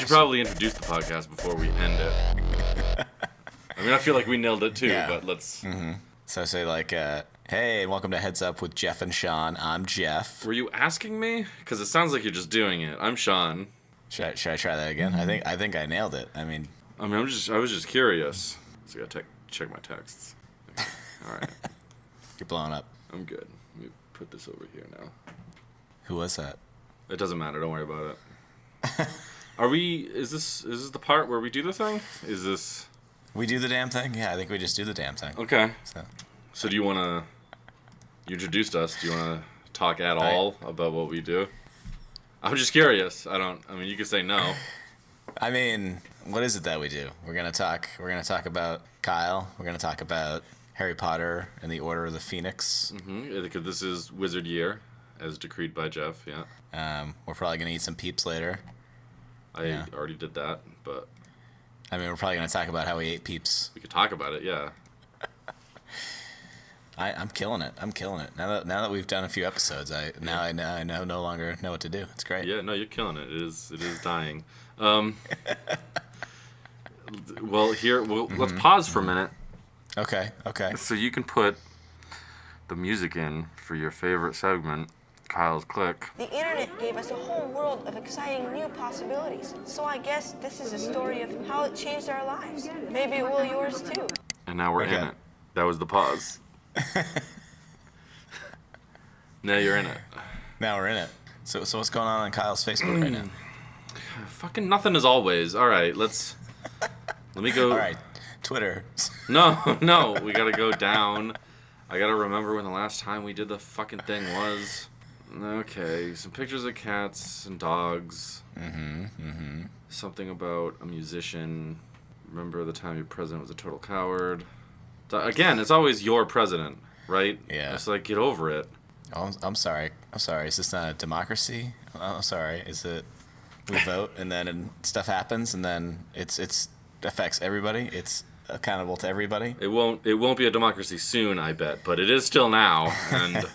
should probably introduce the podcast before we end it. I mean, I feel like we nailed it too, but let's... Mm-hmm. So say like, hey, welcome to Heads Up with Jeff and Sean. I'm Jeff. Were you asking me? Because it sounds like you're just doing it. I'm Sean. Should I try that again? I think I nailed it. I was just curious. So I gotta check my texts. Okay. All right. You're blowing up. I'm good. Let me put this over here now. Who was that? It doesn't matter. Don't worry about it. Is this the part where we do the thing? Is this... We do the damn thing? Yeah, I think we just do the damn thing. Okay. So do you want to... You introduced us. Do you want to talk at all about what we do? I'm just curious. You could say no. I mean, what is it that we do? We're gonna talk about Kyle. We're gonna talk about Harry Potter and the Order of the Phoenix. Mm-hmm. Because this is Wizard Year, as decreed by Jeff. Yeah. We're probably gonna eat some peeps later. I already did that, but... I mean, we're probably gonna talk about how we ate peeps. We could talk about it, yeah. I'm killing it. Now that we've done a few episodes, I no longer know what to do. It's great. Yeah, no, you're killing it. It is dying. Well, let's pause for a minute. Okay. So you can put the music in for your favorite segment, Kyle's Click. The internet gave us a whole world of exciting new possibilities. So I guess this is a story of how it changed our lives. Maybe it will yours too. And now we're in it. That was the pause. Now you're in it. Now we're in it. So what's going on Kyle's Facebook right now? Fucking nothing as always. All right, let me go. All right, Twitter. No, we gotta go down. I gotta remember when the last time we did the fucking thing was. Okay, some pictures of cats and dogs. Something about a musician. Remember the time your president was a total coward. Again, it's always your president, right? Yeah. It's like, get over it. Oh, I'm sorry. Is this not a democracy? I'm sorry. Is it we vote and then stuff happens and then it's affects everybody? It's accountable to everybody? It won't be a democracy soon, I bet, but it is still now. And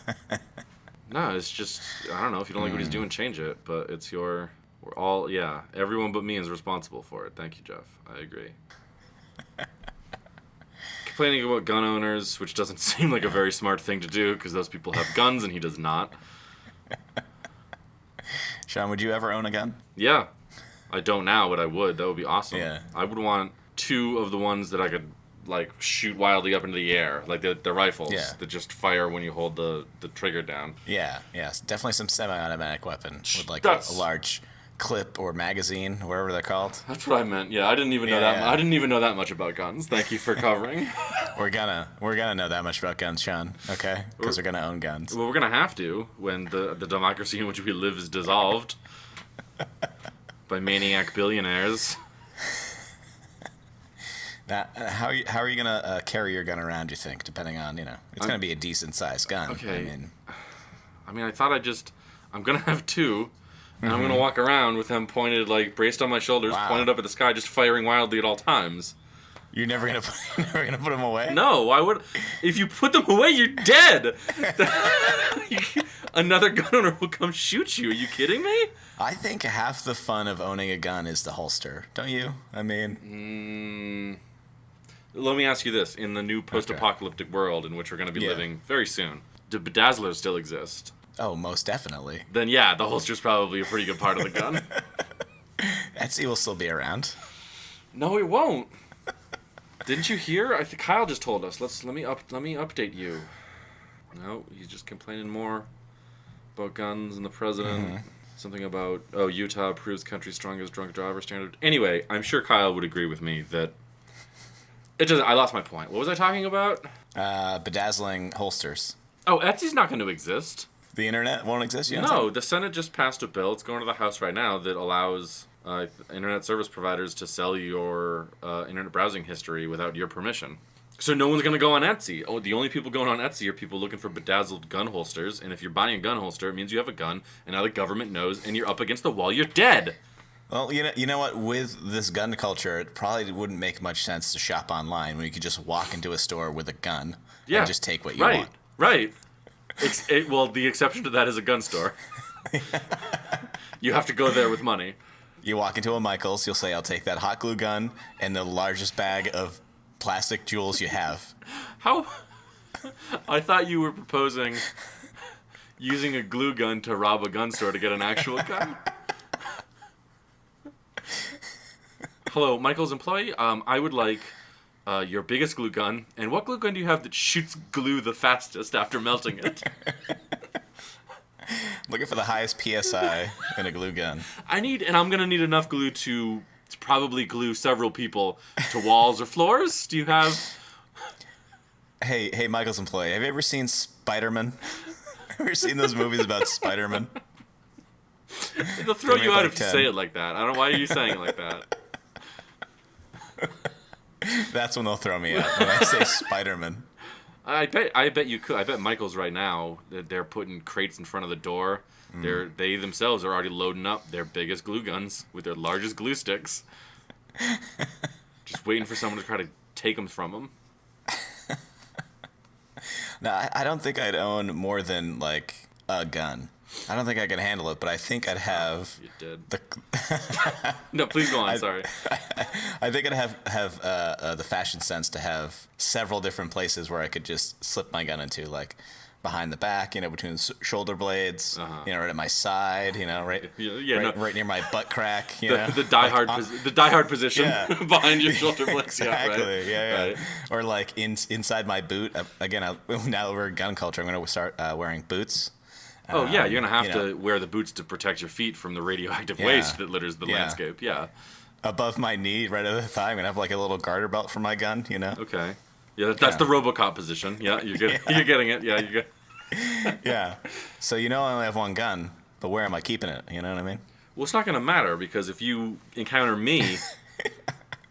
no, it's just, I don't know, if you don't like what he's doing, change it, but it's everyone but me is responsible for it. Thank you, Jeff. I agree. Complaining about gun owners, which doesn't seem like a very smart thing to do because those people have guns and he does not. Sean, would you ever own a gun? Yeah. I don't now, but I would. That would be awesome. Yeah. I would want 2 of the ones that I could shoot wildly up into the air, like the rifles that just fire when you hold the trigger down. Yeah, definitely some semi-automatic weapon with a large clip or magazine, whatever they're called. That's what I meant. Yeah, I didn't even know that. I didn't even know that much about guns. Thank you for covering. We're gonna know that much about guns, Sean. Okay, because we're gonna own guns. Well, we're gonna have to when the democracy in which we live is dissolved by maniac billionaires. Now, how are you gonna carry your gun around? You think, depending on it's gonna be a decent sized gun. Okay. I mean, I thought I'm gonna have 2. And I'm going to walk around with them pointed, braced on my shoulders, pointed up at the sky, just firing wildly at all times. You're never going to put them away? No, why would... If you put them away, you're dead! Another gun owner will come shoot you. Are you kidding me? I think half the fun of owning a gun is the holster. Don't you? I mean... Let me ask you this. In the new post-apocalyptic world in which we're going to be living very soon, do bedazzlers still exist? Oh, most definitely. Then yeah, the holster's probably a pretty good part of the gun. Etsy will still be around. No, it won't. Didn't you hear? I think Kyle just told us. Let me update you. No, he's just complaining more about guns and the president. Something about Utah approves country's strongest drunk driver standard. Anyway, I'm sure Kyle would agree with me that it doesn't. I lost my point. What was I talking about? Bedazzling holsters. Oh, Etsy's not going to exist. The internet won't exist? No, the Senate just passed a bill. It's going to the House right now that allows internet service providers to sell your internet browsing history without your permission. So no one's going to go on Etsy. Oh, the only people going on Etsy are people looking for bedazzled gun holsters. And if you're buying a gun holster, it means you have a gun. And now the government knows, and you're up against the wall. You're dead. Well, you know what? With this gun culture, it probably wouldn't make much sense to shop online when you could just walk into a store with a gun and just take what you want. Right. Well, the exception to that is a gun store. You have to go there with money. You walk into a Michael's, you'll say, I'll take that hot glue gun and the largest bag of plastic jewels you have. How? I thought you were proposing using a glue gun to rob a gun store to get an actual gun. Hello, Michael's employee. I would like your biggest glue gun. And what glue gun do you have that shoots glue the fastest after melting it? Looking for the highest PSI in a glue gun. I'm gonna need enough glue to probably glue several people to walls or floors. Do you have? Hey, Michael's employee. Have you ever seen Spider-Man? Ever seen those movies about Spider-Man? They'll throw you out if you 10. say it like that. I don't know why are you saying it like that. That's when they'll throw me out when I say Spider-Man. I bet you could. I bet Michael's right now. They're putting crates in front of the door. They themselves are already loading up their biggest glue guns with their largest glue sticks. Just waiting for someone to try to take them from them. No, I don't think I'd own more than like a gun. I don't think I could handle it, but I think I'd have. You did. The. No, please go on. Sorry. I think I'd have the fashion sense to have several different places where I could just slip my gun into, like behind the back, between the shoulder blades, right at my side, right near my butt crack, the diehard position behind your shoulder blades. Exactly. Yeah, right. Or like inside my boot. Again, now that we're gun culture, I'm going to start wearing boots. Oh, yeah, you're going to have to wear the boots to protect your feet from the radioactive waste that litters the landscape, Above my knee, right at the thigh, I'm going to have like a little garter belt for my gun, Okay. Yeah, that's the RoboCop position. Yeah, you're getting it. Yeah, you get. Yeah. So I only have one gun, but where am I keeping it? You know what I mean? Well, it's not going to matter because if you encounter me...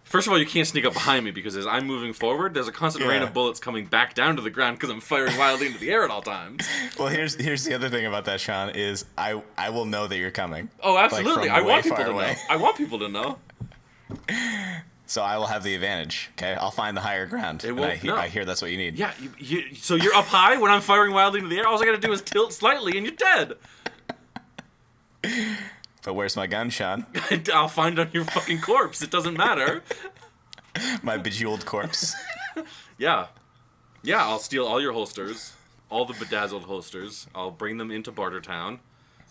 First of all, you can't sneak up behind me because as I'm moving forward, there's a constant rain of bullets coming back down to the ground because I'm firing wildly into the air at all times. Well, here's the other thing about that, Sean, is I will know that you're coming. Oh, absolutely. Like I want people to know. I want people to know. So I will have the advantage, okay? I'll find the higher ground. I hear that's what you need. Yeah, so you're up high when I'm firing wildly into the air? All I gotta do is tilt slightly and you're dead. But where's my gun, Sean? I'll find it on your fucking corpse. It doesn't matter. My bejeweled corpse. Yeah, I'll steal all your holsters, all the bedazzled holsters. I'll bring them into Bartertown,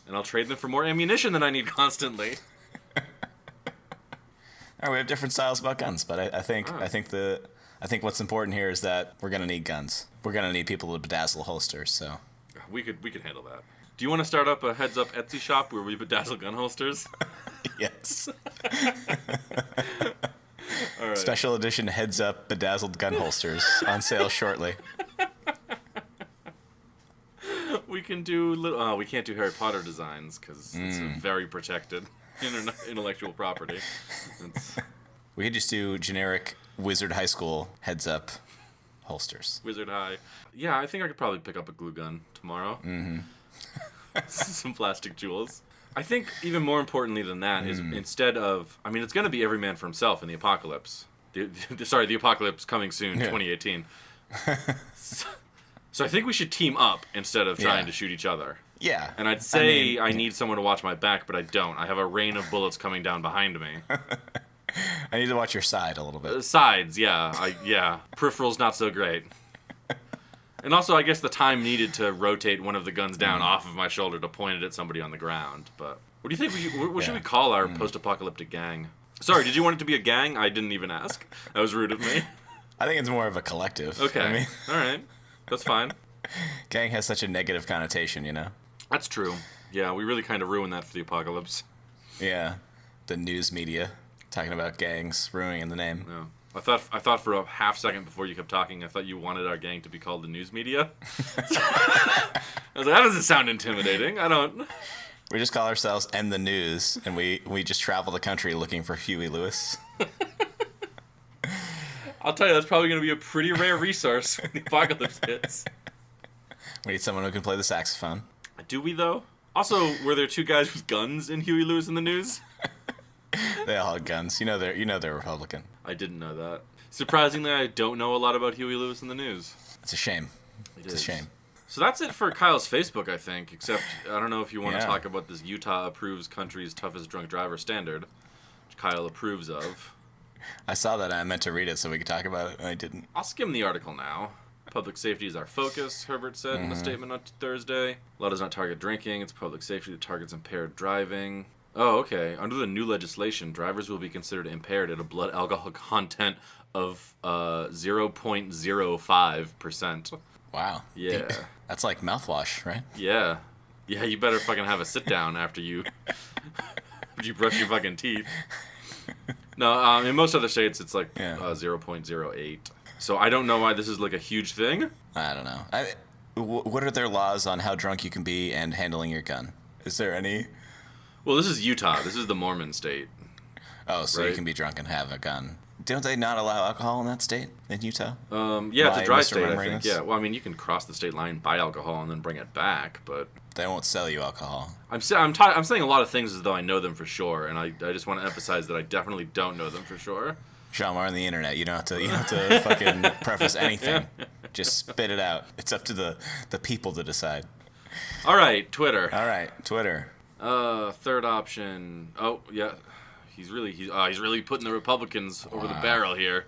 and I'll trade them for more ammunition than I need constantly. All right, we have different styles about guns, but I think what's important here is that we're gonna need guns. We're gonna need people to bedazzle holsters. So we could handle that. Do you want to start up a heads up Etsy shop where we bedazzle gun holsters? Yes. All right. Special edition heads up bedazzled gun holsters on sale shortly. We can do we can't do Harry Potter designs because it's a very protected intellectual property. We could just do generic Wizard High School heads up holsters. Wizard High. Yeah, I think I could probably pick up a glue gun tomorrow. Mm-hmm. Some plastic jewels. I think even more importantly than that is instead of... I mean, it's going to be every man for himself in the apocalypse. The apocalypse coming soon, 2018. So I think we should team up instead of trying to shoot each other. Yeah. And I'd say I need someone to watch my back, but I don't. I have a rain of bullets coming down behind me. I need to watch your side a little bit. Sides, yeah. Peripheral's not so great. And also, I guess the time needed to rotate one of the guns down off of my shoulder to point it at somebody on the ground. But what do you think? What should we call our post-apocalyptic gang? Sorry, did you want it to be a gang? I didn't even ask. That was rude of me. I think it's more of a collective. Okay. All right. That's fine. Gang has such a negative connotation, That's true. Yeah, we really kind of ruined that for the apocalypse. Yeah. The news media talking about gangs, ruining the name. Yeah. I thought for a half second before you kept talking, I thought you wanted our gang to be called the news media. I was like, that doesn't sound intimidating. I don't. We just call ourselves And the News, and we just travel the country looking for Huey Lewis. I'll tell you, that's probably going to be a pretty rare resource when the apocalypse hits. We need someone who can play the saxophone. Do we, though? Also, were there two guys with guns in Huey Lewis in the News? They all had guns. They're Republican. I didn't know that. Surprisingly, I don't know a lot about Huey Lewis in the News. It's a shame. It's a shame. So that's it for Kyle's Facebook, I think. Except I don't know if you want to Yeah. talk about this Utah approves country's toughest drunk driver standard, which Kyle approves of. I saw that. I meant to read it so we could talk about it, and I didn't. I'll skim the article now. Public safety is our focus, Herbert said in a statement on Thursday. Law does not target drinking. It's public safety that targets impaired driving. Oh, okay. Under the new legislation, drivers will be considered impaired at a blood alcohol content of 0.05%. Wow. Yeah. That's like mouthwash, right? Yeah. Yeah, you better fucking have a sit down after you brush your fucking teeth. No, in most other states it's like 0.08. So I don't know why this is like a huge thing. I don't know. What are their laws on how drunk you can be and handling your gun? Is there any? Well, this is Utah. This is the Mormon state. Oh, so Right. you can be drunk and have a gun. Don't they not allow alcohol in that state, in Utah? Yeah, it's a dry state, I misremembering think. this? Yeah, well, I mean, you can cross the state line, buy alcohol, and then bring it back, but They won't sell you alcohol. I'm saying a lot of things as though I know them for sure, and I just want to emphasize that I definitely don't know them for sure. Sean, we're on the internet. You don't have to fucking preface anything. Just spit it out. It's up to the people to decide. All right, Twitter. All right, Twitter. Third option. Oh, yeah. He's really putting the Republicans over the barrel here.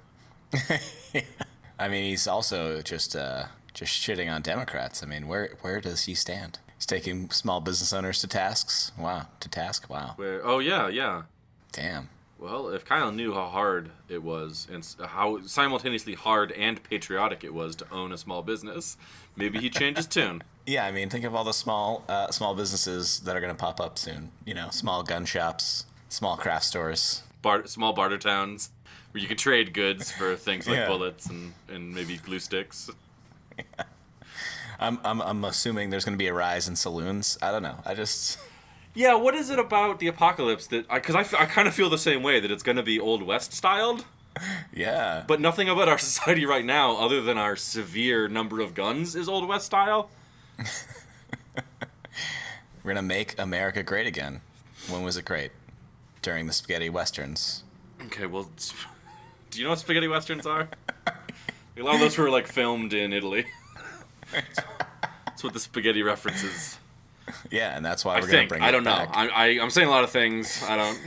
I mean, he's also just shitting on Democrats. I mean, where does he stand? He's taking small business owners to task. Wow. Oh, yeah. Damn. Well, if Kyle knew how hard it was and how simultaneously hard and patriotic it was to own a small business, maybe he'd change his tune. Yeah, I mean, think of all the small businesses that are going to pop up soon. You know, small gun shops, small craft stores. Small barter towns where you can trade goods for things like Yeah. bullets and maybe glue sticks. I'm assuming there's going to be a rise in saloons. I don't know. Yeah, what is it about the apocalypse that... Because I kind of feel the same way, that it's going to be Old West styled, Yeah. but nothing about our society right now, other than our severe number of guns, is Old West style. We're going to make America great again. When was it great? During the spaghetti westerns. Okay, well, do you know what spaghetti westerns are? A lot of those were, like, filmed in Italy. That's what the spaghetti references. Yeah, and that's why we're going think. to bring I it don't back. know. I'm saying a lot of things. I don't...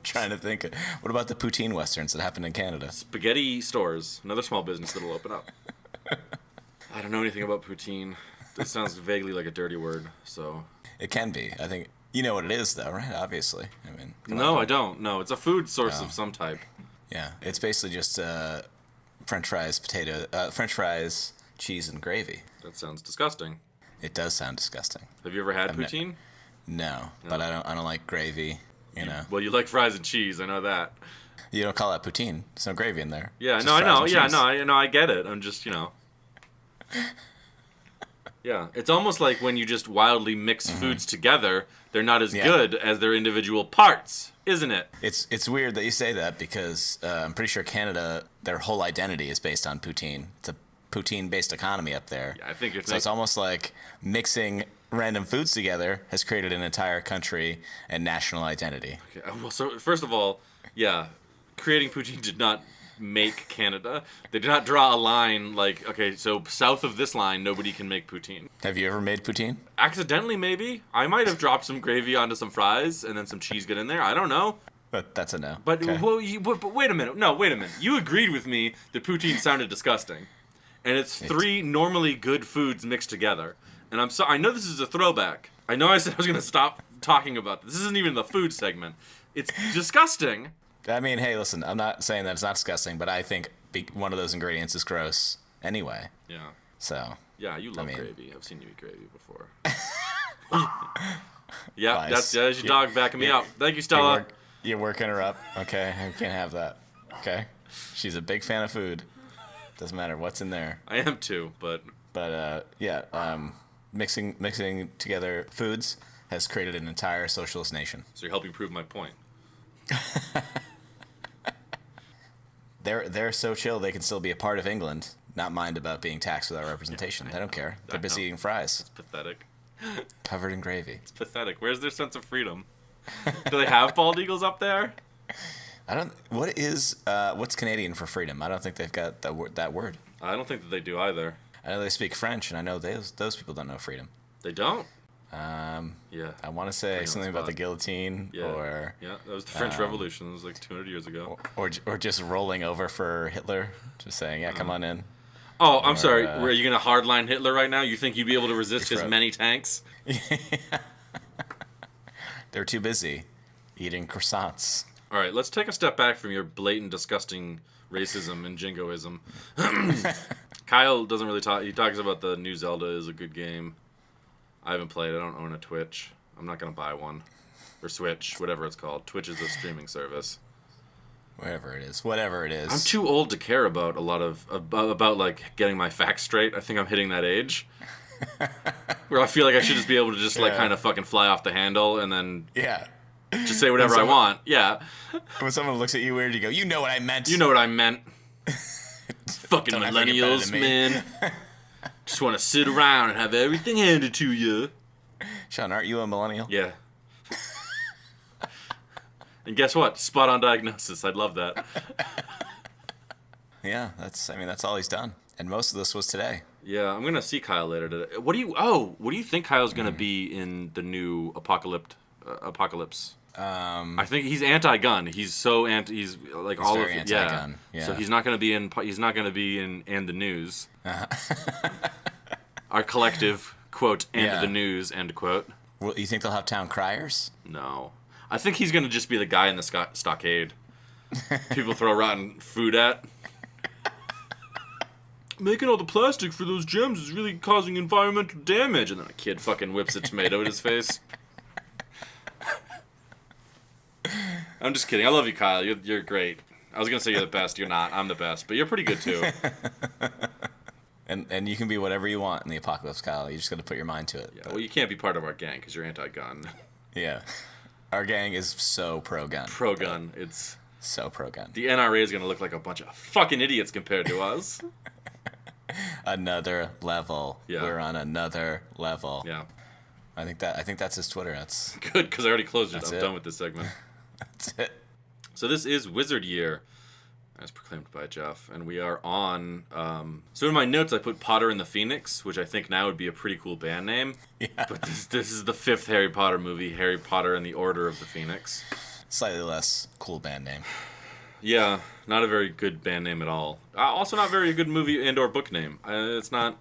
Trying to think. What about the poutine westerns that happened in Canada? Spaghetti stores. Another small business that'll open up. I don't know anything about poutine. This sounds vaguely like a dirty word, so... It can be. I think you know what it is, though, right? Obviously. I mean. No, I don't. No, it's a food source No. of some type. Yeah, it's basically just French fries, French fries, cheese, and gravy. That sounds disgusting. It does sound disgusting. Have you ever had I've ne- poutine? No, but I don't like gravy. You know, Well, you like fries and cheese. I know that. you don't call that poutine. There's no gravy in there. Yeah, Just no, I fries know. and Yeah, cheese. no, I get it. I'm just, Yeah, it's almost like when you just wildly mix foods together, they're not as Yeah. good as their individual parts, isn't it? It's weird that you say that because I'm pretty sure Canada, their whole identity is based on poutine. It's a poutine-based economy up there. Yeah, I think you're So it's almost like mixing random foods together has created an entire country and national identity. Okay, well, so first of all, yeah, creating poutine did not make Canada. They did not draw a line like, okay, so south of this line, nobody can make poutine. Have you ever made poutine? Accidentally, maybe. I might have dropped some gravy onto some fries and then some cheese get in there. I don't know. But that's a no. But, Okay. but wait a minute. No, wait a minute. You agreed with me that poutine sounded disgusting. And it's three normally good foods mixed together. And I know this is a throwback. I know I said I was going to stop talking about this. This isn't even the food segment. It's disgusting. I mean, hey, listen, I'm not saying that it's not disgusting, but I think one of those ingredients is gross anyway. Yeah. So, Yeah, you love mean- gravy. I've seen you eat gravy before. Yeah, Lies. that's your dog backing me up. Thank you, Stella. you're working her up. Okay, I can't have that. Okay? She's a big fan of food. Doesn't matter what's in there. I am too, but But, mixing together foods has created an entire socialist nation. so you're helping prove my point. They're so chill they can still be a part of England, not mind about being taxed without representation. They don't care. They're busy eating fries, Pathetic. covered in gravy. It's pathetic. Where's their sense of freedom? Do they have bald eagles up there? What's Canadian for freedom? I don't think they've got that word. I don't think that they do either. I know they speak French, and I know those people don't know freedom. They don't? Yeah. I want to say something about the guillotine, or that was the French Revolution. It was like 200 years ago. Or just rolling over for Hitler, just saying, "Yeah, come on in." Oh, I'm sorry. Are you gonna hardline Hitler right now? You think you'd be able to resist his many tanks? They're too busy eating croissants. All right, let's take a step back from your blatant, disgusting racism and jingoism. Kyle doesn't really talk. He talks about the new Zelda is a good game. I haven't played. I don't own a Twitch. I'm not gonna buy one, or Switch, whatever it's called. Twitch is a streaming service. Whatever it is. I'm too old to care about a lot about like getting my facts straight. I think I'm hitting that age where I feel like I should just be able to just like kind of fucking fly off the handle and then just say whatever I want. Yeah. When someone looks at you weird, you go, "You know what I meant." You know what I meant. Fucking millennials, man. Just want to sit around and have everything handed to you. Sean, aren't you a millennial? Yeah. And guess what? Spot on diagnosis. I'd love that. Yeah, that's all he's done. And most of this was today. Yeah, I'm gonna see Kyle later today. What do you think Kyle's gonna be in the new apocalypse? I think he's anti-gun. He's he's like he's all very of anti-gun. Yeah. So he's not gonna be in and the news. Our collective quote and the news end quote. Well, you think they'll have town criers? No, I think he's gonna just be the guy in the stockade. People throw rotten food at. Making all the plastic for those gems is really causing environmental damage. And then a kid fucking whips a tomato at his face. I'm just kidding. I love you, Kyle. You're great. I was going to say you're the best. You're not. I'm the best. But you're pretty good, too. And you can be whatever you want in the apocalypse, Kyle. You just got to put your mind to it. Yeah, well, you can't be part of our gang because you're anti-gun. Yeah. Our gang is so pro-gun. Pro-gun. It's so pro-gun. The NRA is going to look like a bunch of fucking idiots compared to us. Another level. Yeah. We're on another level. Yeah. I think that's his Twitter. That's good because I already closed it. I'm done with this segment. That's it. So this is Wizard Year, as proclaimed by Jeff, and we are on. So in my notes, I put Potter and the Phoenix, which I think now would be a pretty cool band name. Yeah. But this is the 5th Harry Potter movie, Harry Potter and the Order of the Phoenix. Slightly less cool band name. Yeah, not a very good band name at all. Also not very good movie and or book name. It's not...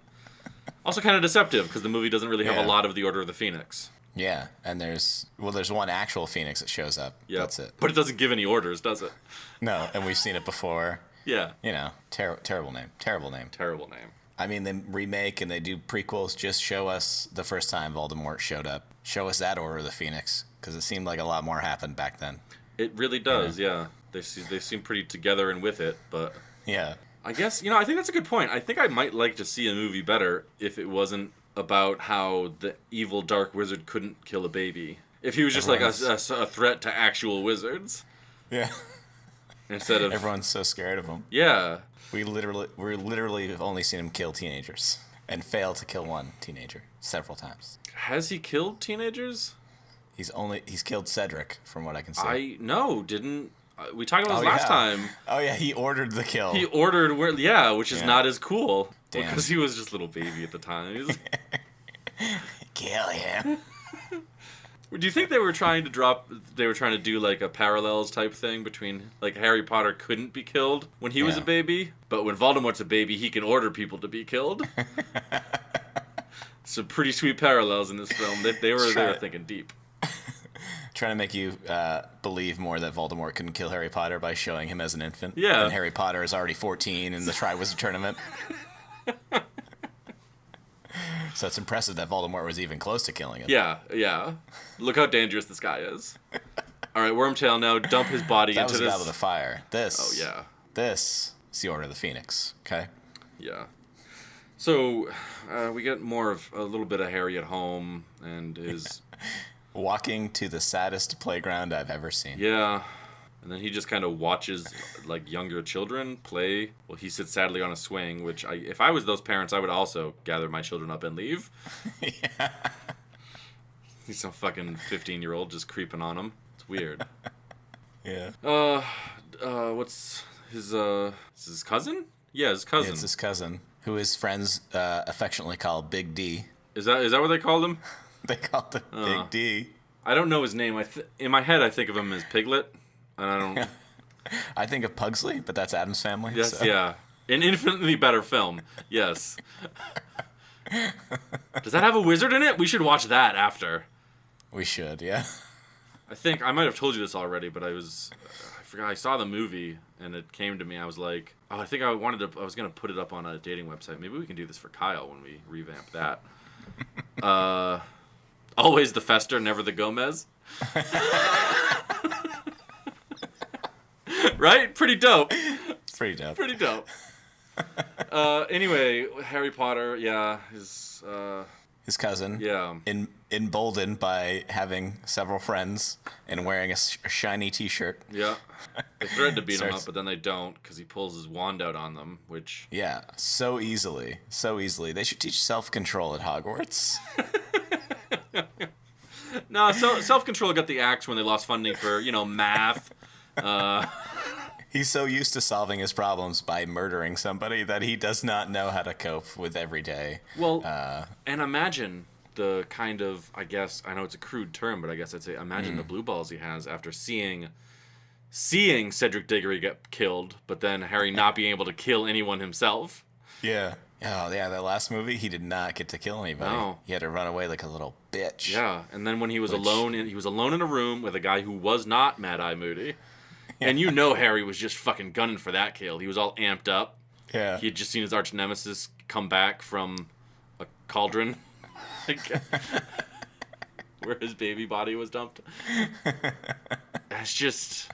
Also kind of deceptive, because the movie doesn't really have a lot of the Order of the Phoenix. Yeah, and there's one actual Phoenix that shows up. Yeah, that's it. But it doesn't give any orders, does it? No, and we've seen it before. Yeah. You know, terrible name. Terrible name. Terrible name. I mean, they remake and they do prequels. Just show us the first time Voldemort showed up. Show us that Order of the Phoenix, because it seemed like a lot more happened back then. It really does, yeah. They seem pretty together and with it, but... Yeah. I guess, I think that's a good point. I think I might like to see a movie better if it wasn't about how the evil dark wizard couldn't kill a baby. If he was just like a threat to actual wizards. Yeah. Instead of... Everyone's so scared of him. Yeah. We literally have only seen him kill teenagers and fail to kill one teenager several times. Has he killed teenagers? He's killed Cedric, from what I can see. Didn't... We talked about this last time. Oh, yeah, he ordered the kill. He ordered, which is not as cool. Damn. Because he was just a little baby at the time. Kill him. Do you think they were trying to do like a parallels type thing between, like, Harry Potter couldn't be killed when he was a baby, but when Voldemort's a baby, he can order people to be killed? Some pretty sweet parallels in this film. They were thinking deep. Trying to make you believe more that Voldemort couldn't kill Harry Potter by showing him as an infant. Yeah. And Harry Potter is already 14 in the Triwizard Tournament. So it's impressive that Voldemort was even close to killing him. Yeah. Look how dangerous this guy is. All right, Wormtail, now dump his body into this. That was a Goblet of Fire. This. Oh, yeah. This is the Order of the Phoenix, okay? Yeah. So, we get more of a little bit of Harry at home and his... Walking to the saddest playground I've ever seen. Yeah. And then he just kind of watches, like, younger children play. Well, he sits sadly on a swing, which if I was those parents, I would also gather my children up and leave. Yeah. He's some fucking 15-year-old just creeping on him. It's weird. Yeah. what's his cousin? Yeah, his cousin. Yeah, it's his cousin, who his friends affectionately call Big D. Is that what they called him? They called him Big D. I don't know his name. In my head, I think of him as Piglet, and I don't. I think of Pugsley, but that's Adam's Family. Yes, so. yeah, an infinitely better film. Yes. Does that have a wizard in it? We should watch that after. We should, yeah. I think I might have told you this already, but I forgot. I saw the movie and it came to me. I was like, oh, I think I was gonna put it up on a dating website. Maybe we can do this for Kyle when we revamp that. Always the Fester, never the Gomez. Right? Pretty dope. Pretty dope. Pretty dope. Anyway, Harry Potter, yeah, his cousin. Yeah. Emboldened by having several friends and wearing a shiny T-shirt. Yeah. They threaten to beat him up, but then they don't because he pulls his wand out on them, which... Yeah, so easily. They should teach self-control at Hogwarts. No, self-control got the axe when they lost funding for, math. He's so used to solving his problems by murdering somebody that he does not know how to cope with every day. Well, and imagine the kind of, I guess, I know it's a crude term, but I guess I'd say imagine the blue balls he has after seeing Cedric Diggory get killed, but then Harry not being able to kill anyone himself. Yeah. Oh, yeah, that last movie, he did not get to kill anybody. No. He had to run away like a little bitch. Yeah, and then when he was alone in a room with a guy who was not Mad-Eye Moody. And Harry was just fucking gunning for that kill. He was all amped up. Yeah. He had just seen his arch nemesis come back from a cauldron. Where his baby body was dumped. It's just...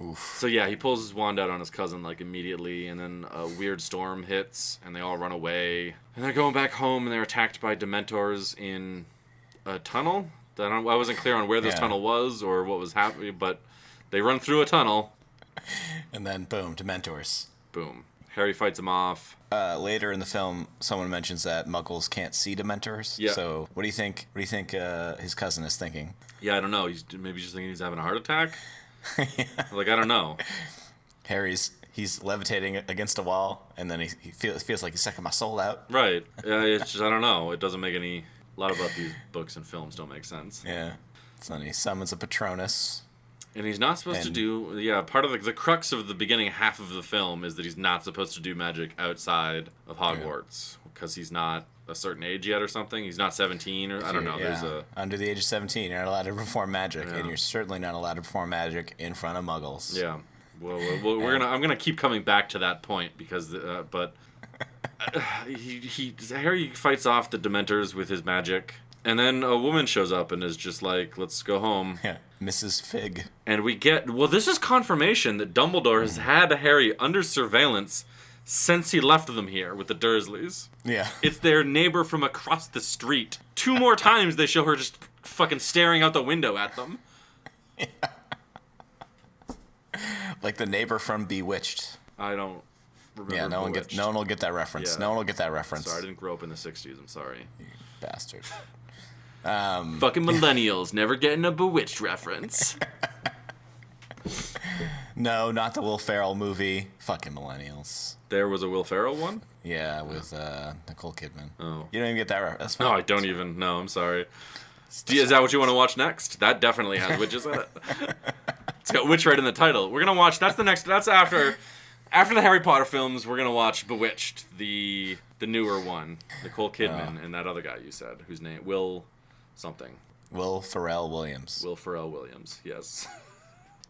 Oof. So yeah, he pulls his wand out on his cousin like immediately, and then a weird storm hits, and they all run away. And they're going back home, and they're attacked by Dementors in a tunnel. I wasn't clear on where this tunnel was or what was happening, but they run through a tunnel. And then boom, Dementors. Boom. Harry fights them off. Later in the film, someone mentions that Muggles can't see Dementors. Yeah. So what do you think? What do you think his cousin is thinking? Yeah, I don't know. He's maybe just thinking he's having a heart attack. Yeah. Like, I don't know. He's levitating against a wall, and then he feels like he's sucking my soul out. Right. It's just, I don't know. It doesn't make a lot about these books and films don't make sense. Yeah. So then he summons a Patronus. And he's not supposed to do... Yeah, part of the crux of the beginning half of the film is that he's not supposed to do magic outside of Hogwarts. Because he's not a certain age yet or something. He's not 17 or... I don't know. Yeah. Under the age of 17, you're not allowed to perform magic. Yeah. And you're certainly not allowed to perform magic in front of Muggles. Yeah. Well, I'm gonna keep coming back to that point because... Harry fights off the Dementors with his magic. And then a woman shows up and is just like, let's go home. Yeah, Mrs. Fig. And we get... Well, this is confirmation that Dumbledore has had Harry under surveillance since he left them here with the Dursleys. Yeah. It's their neighbor from across the street. 2 more times they show her just fucking staring out the window at them. Yeah. Like the neighbor from Bewitched. I don't remember. Yeah, no one will get that reference. Yeah. No one will get that reference. Sorry, I didn't grow up in the 60s. I'm sorry. You bastard. Fucking millennials never getting a Bewitched reference. No, not the Will Ferrell movie. Fucking millennials. There was a Will Ferrell one? Yeah, with Nicole Kidman. Oh. You don't even get that reference. No, I don't even. No, I'm sorry. Is that what you want to watch next? That definitely has witches in it. It's got witch right in the title. We're gonna watch. That's after the Harry Potter films. We're gonna watch Bewitched, the newer one. Nicole Kidman and that other guy you said, whose name Will something. Will Ferrell Williams. Will Ferrell Williams. Yes.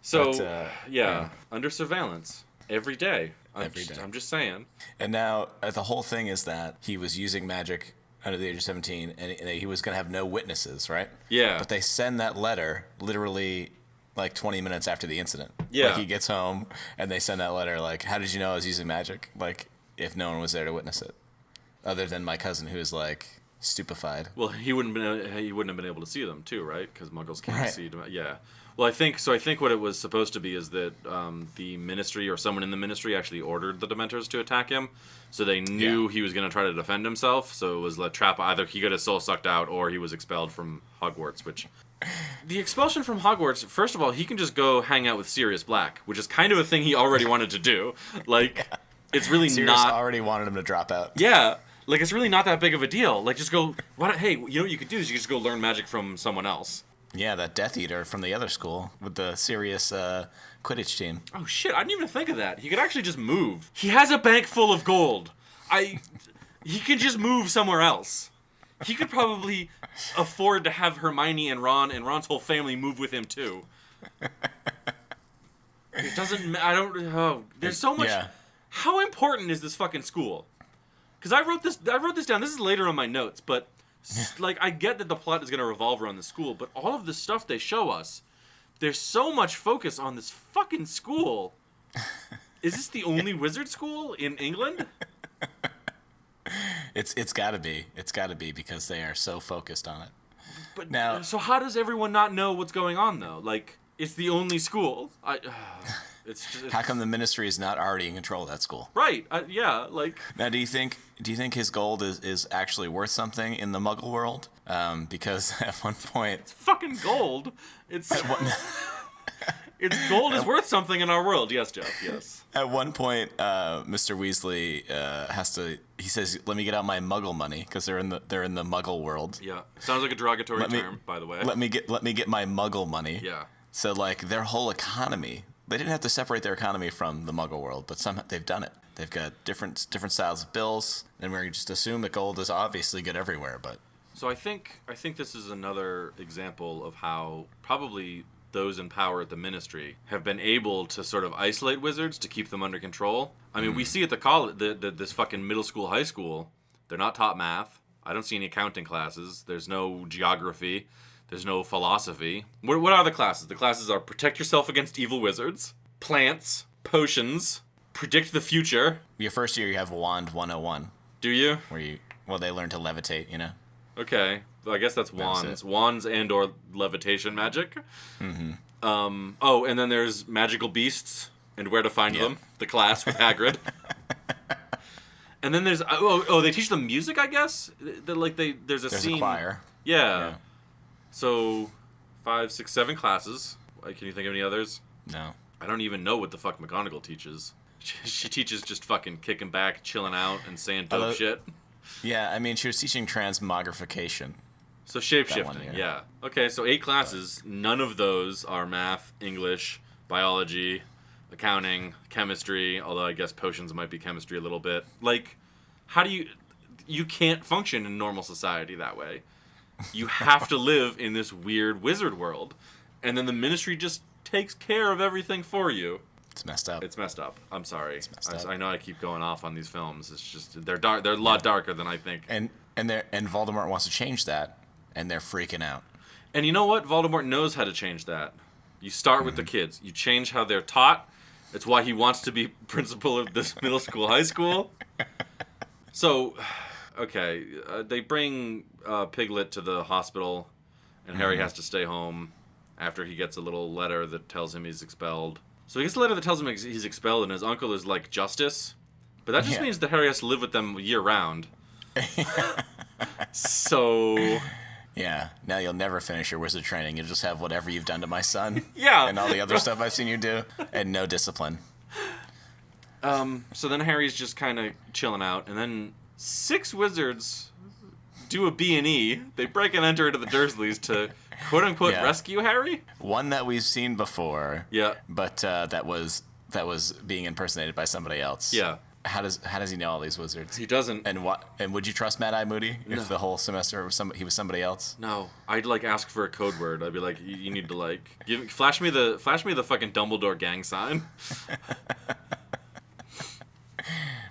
So yeah, under surveillance every day. I'm just saying. And now the whole thing is that he was using magic under the age of 17, and he was gonna have no witnesses, right? Yeah. But they send that letter literally like 20 minutes after the incident. Yeah. Like he gets home and they send that letter like, how did you know I was using magic? Like if no one was there to witness it, other than my cousin who is like stupefied. Well, he wouldn't have been able to see them too, right? Because Muggles can't see. Yeah. Well, I think what it was supposed to be is that the Ministry or someone in the Ministry actually ordered the Dementors to attack him, so they knew he was going to try to defend himself. So it was a trap. Either he got his soul sucked out, or he was expelled from Hogwarts. Which the expulsion from Hogwarts, first of all, he can just go hang out with Sirius Black, which is kind of a thing he already wanted to do. Like, it's really Sirius not... already wanted him to drop out. Yeah, like, it's really not that big of a deal. Like, just go... Hey, you know what you could do is you could just go learn magic from someone else. Yeah, that Death Eater from the other school with the Sirius Quidditch team. Oh, shit, I didn't even think of that. He could actually just move. He has a bank full of gold. He could just move somewhere else. He could probably afford to have Hermione and Ron and Ron's whole family move with him, too. It doesn't... there's so much... Yeah. How important is this fucking school? Because I wrote this down. This is later on my notes, but... Like, I get that the plot is going to revolve around the school, but all of the stuff they show us, there's so much focus on this fucking school. Is this the only wizard school in England? It's gotta be. It's gotta be because they are so focused on it. But now, so how does everyone not know what's going on, though? Like, it's the only school. It's how come the Ministry is not already in control of that school? Right. Yeah. Like. Now, do you think his gold is actually worth something in the Muggle world? Because at one point, it's fucking gold. It's gold is worth something in our world. Yes, Jeff. Yes. At one point, Mr. Weasley he says, "Let me get out my Muggle money," because they're in the Muggle world. Yeah. Sounds like a derogatory term, by the way. Let me get my Muggle money. Yeah. So like their whole economy. They didn't have to separate their economy from the Muggle world, but somehow they've done it. They've got different styles of bills, and we just assume that gold is obviously good everywhere. But so I think this is another example of how probably those in power at the Ministry have been able to sort of isolate wizards to keep them under control. I mean, we see at the college, this fucking middle school, high school, they're not taught math. I don't see any accounting classes. There's no geography. There's no philosophy. What are the classes? The classes are protect yourself against evil wizards, plants, potions, predict the future. Your first year, you have Wand 101. Do you? Where they learn to levitate, you know? Okay. Well, I guess that's wands. Wands and or levitation magic. Mm-hmm. And then there's magical beasts and where to find them. The class with Hagrid. And then there's... they teach them music, I guess? There's a scene... a choir. Yeah. So, 5, 6, 7 classes. Can you think of any others? No. I don't even know what the fuck McGonagall teaches. She teaches just fucking kicking back, chilling out, and saying dope shit. Yeah, I mean, she was teaching transmogrification. So shape-shifting, yeah. Okay, so 8 classes. None of those are math, English, biology, accounting, chemistry, although I guess potions might be chemistry a little bit. Like, how do you... You can't function in normal society that way. You have to live in this weird wizard world. And then the Ministry just takes care of everything for you. It's messed up. It's messed up. I'm sorry. It's messed up. I know I keep going off on these films. It's just they're dark. They're a lot darker than I think. And Voldemort wants to change that, and they're freaking out. And you know what? Voldemort knows how to change that. You start with the kids. You change how they're taught. It's why he wants to be principal of this middle school, high school. So, okay, they bring Piglet to the hospital, and Harry has to stay home after he gets a little letter that tells him he's expelled. So he gets a letter that tells him he's expelled, and his uncle is like Justice. But that just means that Harry has to live with them year-round. So... Yeah, now you'll never finish your wizard training. You'll just have whatever you've done to my son. Yeah. And all the other stuff I've seen you do, and no discipline. So then Harry's just kind of chilling out, and then 6 wizards do a B&E. They break and enter into the Dursleys to quote-unquote rescue Harry. One that we've seen before. Yeah. But that was being impersonated by somebody else. Yeah. How does he know all these wizards? He doesn't. And would you trust Mad Eye Moody if No. the whole semester he was somebody else? No, I'd ask for a code word. I'd be like, you need to flash me the fucking Dumbledore gang sign.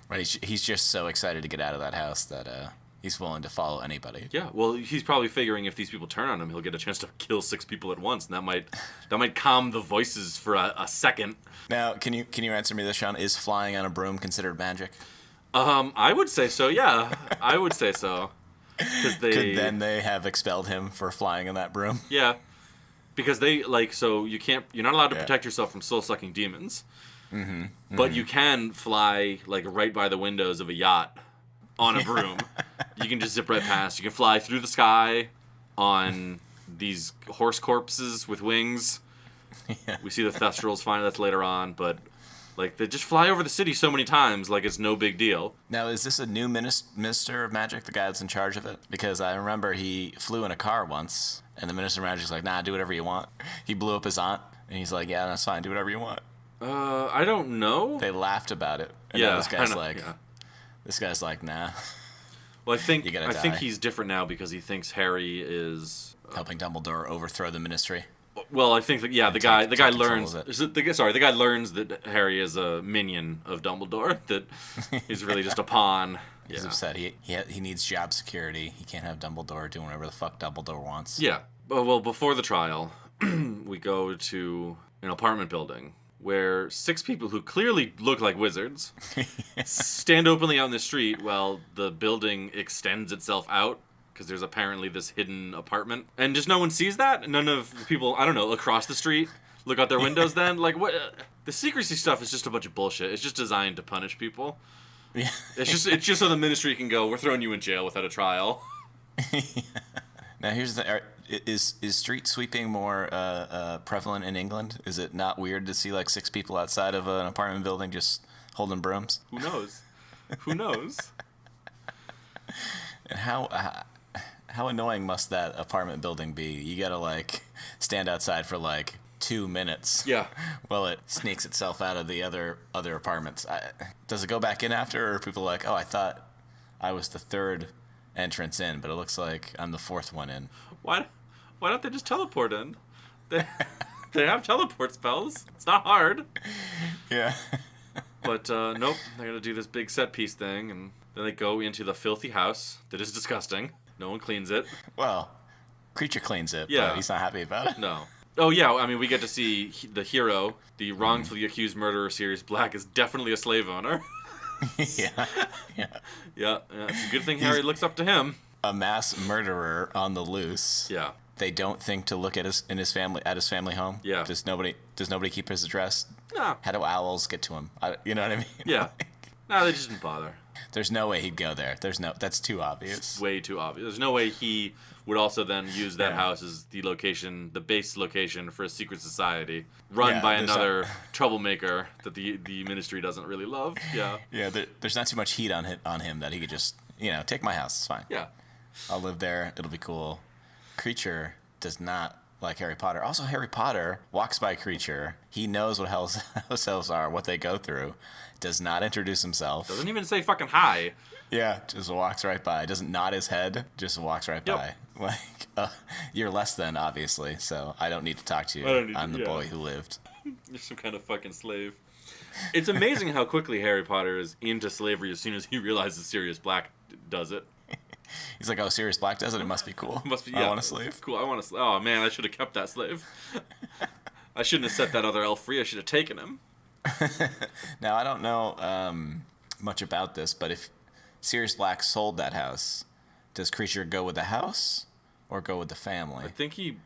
Right, he's just so excited to get out of that house that he's willing to follow anybody. Yeah, well, he's probably figuring if these people turn on him, he'll get a chance to kill 6 people at once, and that might calm the voices for a second. Now, can you answer me this, Sean? Is flying on a broom considered magic? I would say so. Yeah, I would say so. Could then they have expelled him for flying on that broom? Yeah, because you're not allowed to protect yourself from soul-sucking demons. Mm-hmm. But you can fly right by the windows of a yacht on a broom. You can just zip right past. You can fly through the sky on these horse corpses with wings. Yeah. We see the Thestrals finally, that's later on, but like they just fly over the city so many times like it's no big deal. Now, is this a new Minister of Magic, the guy that's in charge of it? Because I remember he flew in a car once, and the Minister of Magic's like, nah, do whatever you want. He blew up his aunt, and he's like, yeah, that's fine, do whatever you want. I don't know. They laughed about it. And Yeah, now this guy's I know, like, yeah. nah. Well, I think You gotta think die. he's different now because he thinks Harry is. Helping Dumbledore overthrow the Ministry. Well, I think that the guy take learns. control of it. Is it the guy learns that Harry is a minion of Dumbledore. That he's really just a pawn. He's upset. He needs job security. He can't have Dumbledore doing whatever the fuck Dumbledore wants. Yeah. Well, before the trial, we go to an apartment building where 6 people who clearly look like wizards stand openly out in the street while the building extends itself out. Because there's apparently this hidden apartment. And just no one sees that? None of the people, I don't know, across the street look out their windows then? Like, what? The secrecy stuff is just a bunch of bullshit. It's just designed to punish people. Yeah. It's just so the ministry can go, we're throwing you in jail without a trial. Now, here's the... Is street sweeping more prevalent in England? Is it not weird to see, like, 6 people outside of an apartment building just holding brooms? Who knows? Who knows? And how annoying must that apartment building be? You gotta, like, stand outside for, like, 2 minutes. Yeah. While it sneaks itself out of the other apartments. Does it go back in after, or are people like, oh, I thought I was the 3rd entrance in, but it looks like I'm the 4th one in? Why don't they just teleport in? They have teleport spells. It's not hard. Yeah. But nope, they're gonna do this big set piece thing, and then they go into the filthy house that is disgusting. No one cleans it. Well, Creature cleans it, Yeah. but he's not happy about it. No. Oh yeah, I mean we get to see the hero, the wrongfully accused murderer Sirius Black, is definitely a slave owner. Yeah. Yeah, it's a good thing Harry looks up to him. A mass murderer on the loose. Yeah. They don't think to look at his family home. Yeah. Does nobody keep his address? No. How do owls get to him? You know what I mean? Yeah. No, they just didn't bother. There's no way he'd go there. That's too obvious. Way too obvious. There's no way he would also then use that Yeah. house as the base location for a secret society run Yeah, by there's another troublemaker that the ministry doesn't really love. Yeah. Yeah, there's not too much heat on him that he could just, take my house. It's fine. Yeah. I'll live there. It'll be cool. Creature does not like Harry Potter. Also, Harry Potter walks by Creature. He knows what house elves are, what they go through. Does not introduce himself. Doesn't even say fucking hi. Yeah, just walks right by. Doesn't nod his head. Just walks right Yep. by. Like, you're less than, obviously, so I don't need to talk to you. I'm the boy who lived. You're some kind of fucking slave. It's amazing how quickly Harry Potter is into slavery as soon as he realizes Sirius Black does it. He's like, oh, Sirius Black does it? It must be cool. Must be. I Yeah, want a slave. Cool. I want a slave. Oh man, I should have kept that slave. I shouldn't have set that other elf free. I should have taken him. Now, I don't know much about this, but if Sirius Black sold that house, does Creature go with the house or go with the family? I think he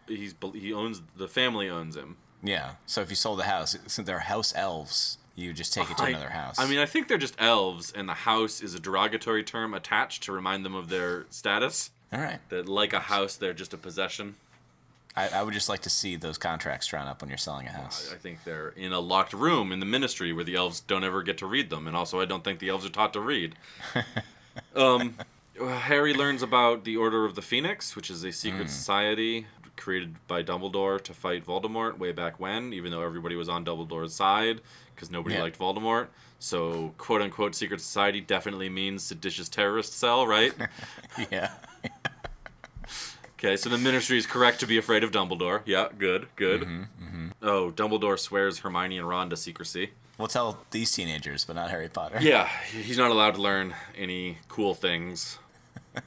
owns the family owns him. Yeah. So if you sold the house, since they're house elves, you just take it to another house. I mean, I think they're just elves, and the house is a derogatory term attached to remind them of their status. All right. That like a house, they're just a possession. I would just like to see those contracts drawn up when you're selling a house. I think they're in a locked room in the ministry where the elves don't ever get to read them, and also I don't think the elves are taught to read. Harry learns about the Order of the Phoenix, which is a secret society created by Dumbledore to fight Voldemort way back when, even though everybody was on Dumbledore's side because nobody liked Voldemort. So, quote-unquote secret society definitely means seditious terrorist cell, right? Yeah. Okay, so the ministry is correct to be afraid of Dumbledore. Yeah, good. Oh, Dumbledore swears Hermione and Ron to secrecy. We'll tell these teenagers, but not Harry Potter. Yeah, he's not allowed to learn any cool things.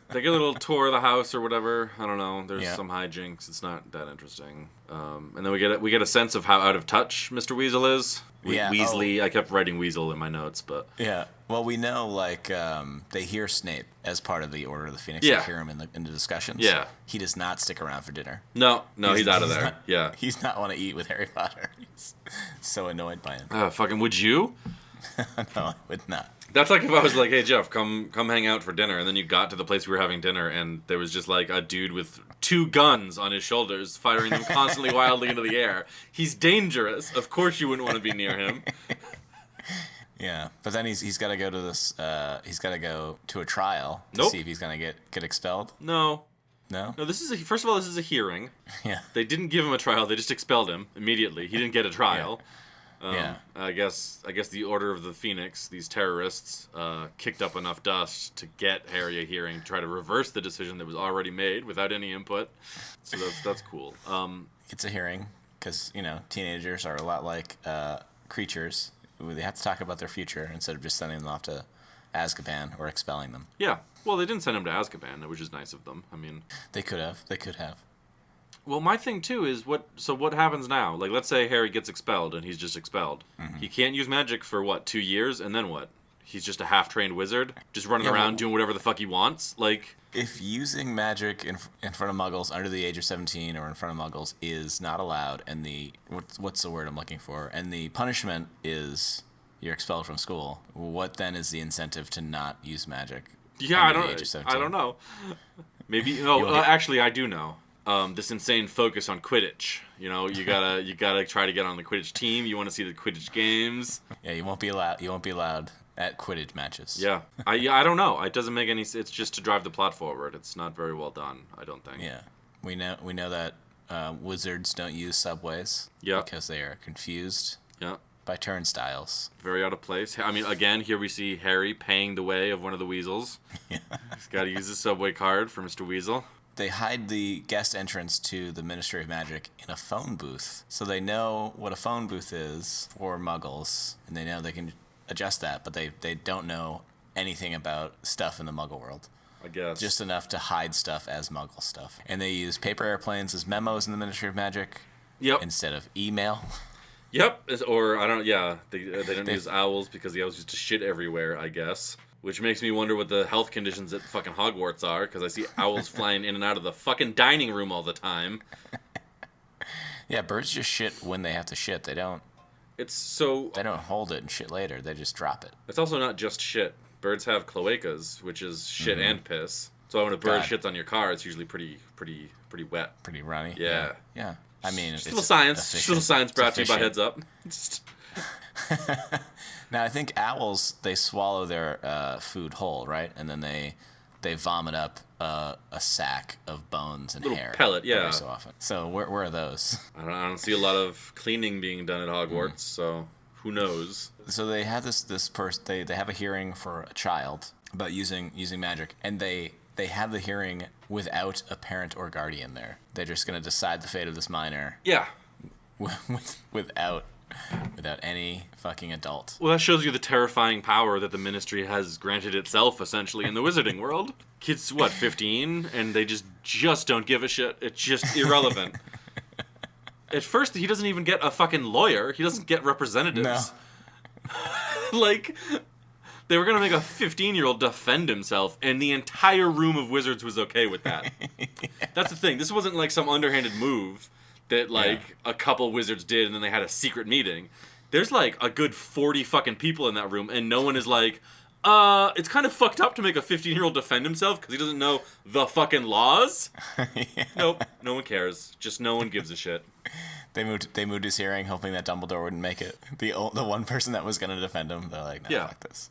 They get a little tour of the house or whatever. I don't know. There's some hijinks. It's not that interesting. And then we get a sense of how out of touch Mr. Weasel is. Weasley. I kept writing Weasel in my notes, but Yeah. Well, we know, like, they hear Snape as part of the Order of the Phoenix. Yeah. They hear him in the discussions. Yeah. He does not stick around for dinner. no, he's out of there. Not, Yeah. He's not want to eat with Harry Potter. He's so annoyed by him. Fucking would you? No, I would not. That's like if I was like, hey Jeff, come hang out for dinner, and then you got to the place we were having dinner, and there was just like a dude with 2 guns on his shoulders, firing them constantly wildly into the air. He's dangerous. Of course you wouldn't want to be near him. Yeah, but then he's got to go to this. He's got to go to a trial to see if he's gonna get expelled. No. No. No. This is first of all, this is a hearing. Yeah. They didn't give him a trial. They just expelled him immediately. He didn't get a trial. Yeah. I guess the Order of the Phoenix, these terrorists, kicked up enough dust to get Harry a hearing to try to reverse the decision that was already made without any input. So that's cool. It's a hearing because teenagers are a lot like creatures. They have to talk about their future instead of just sending them off to Azkaban or expelling them. Yeah. Well, they didn't send him to Azkaban, which is nice of them. I mean, they could have. Well, my thing too is what happens now? Like, let's say Harry gets expelled and he's just expelled. Mm-hmm. He can't use magic for 2 years, and then what? He's just a half-trained wizard, just running around doing whatever the fuck he wants. Like, if using magic in front of Muggles under the age of 17 or in front of Muggles is not allowed, and what's the word I'm looking for? And the punishment is you're expelled from school. What then is the incentive to not use magic? Yeah, I don't know. Maybe actually I do know. This insane focus on Quidditch. You gotta try to get on the Quidditch team. You want to see the Quidditch games. Yeah, you won't be allowed at Quidditch matches. Yeah, I don't know. It doesn't make any. It's just to drive the plot forward. It's not very well done, I don't think. Yeah, we know that wizards don't use subways. Yeah. Because they are confused. Yeah. By turnstiles. Very out of place. I mean, again, here we see Harry paying the way of one of the weasels. Yeah. He's got to use his subway card for Mr. Weasel. They hide the guest entrance to the Ministry of Magic in a phone booth. So they know what a phone booth is for Muggles, and they know they can adjust that, but they don't know anything about stuff in the Muggle world. I guess. Just enough to hide stuff as Muggle stuff. And they use paper airplanes as memos in the Ministry of Magic. Yep. Instead of email. Yep. Or, I don't, yeah, they don't use owls because the owls used to shit everywhere, I guess. Which makes me wonder what the health conditions at fucking Hogwarts are, because I see owls flying in and out of the fucking dining room all the time. Yeah, birds just shit when they have to shit. They don't hold it and shit later. They just drop it. It's also not just shit. Birds have cloacas, which is shit and piss. So when a bird shits on your car, it's usually pretty wet. Pretty runny. Yeah. Yeah. I mean, it's little science brought to you by Heads Up. Now, I think owls, they swallow their food whole, right? And then they vomit up a sack of bones and hair. Pellet, yeah. Every so often. So where are those? I don't see a lot of cleaning being done at Hogwarts, so who knows? So they have this person. They have a hearing for a child about using magic, and they have the hearing without a parent or guardian there. They're just going to decide the fate of this minor. Yeah. Without any fucking adult. Well, that shows you the terrifying power that the Ministry has granted itself, essentially, in the wizarding world. Kids, 15? And they just don't give a shit. It's just irrelevant. At first, he doesn't even get a fucking lawyer. He doesn't get representatives. No. Like, they were going to make a 15-year-old defend himself, and the entire room of wizards was okay with that. Yeah. That's the thing. This wasn't like some underhanded move that, a couple wizards did, and then they had a secret meeting. There's, a good 40 fucking people in that room, and no one is like, it's kind of fucked up to make a 15-year-old defend himself because he doesn't know the fucking laws. Yeah. Nope, no one cares. Just no one gives a shit. They moved his hearing, hoping that Dumbledore wouldn't make it. The one person that was going to defend him, they're like, nah, fuck this.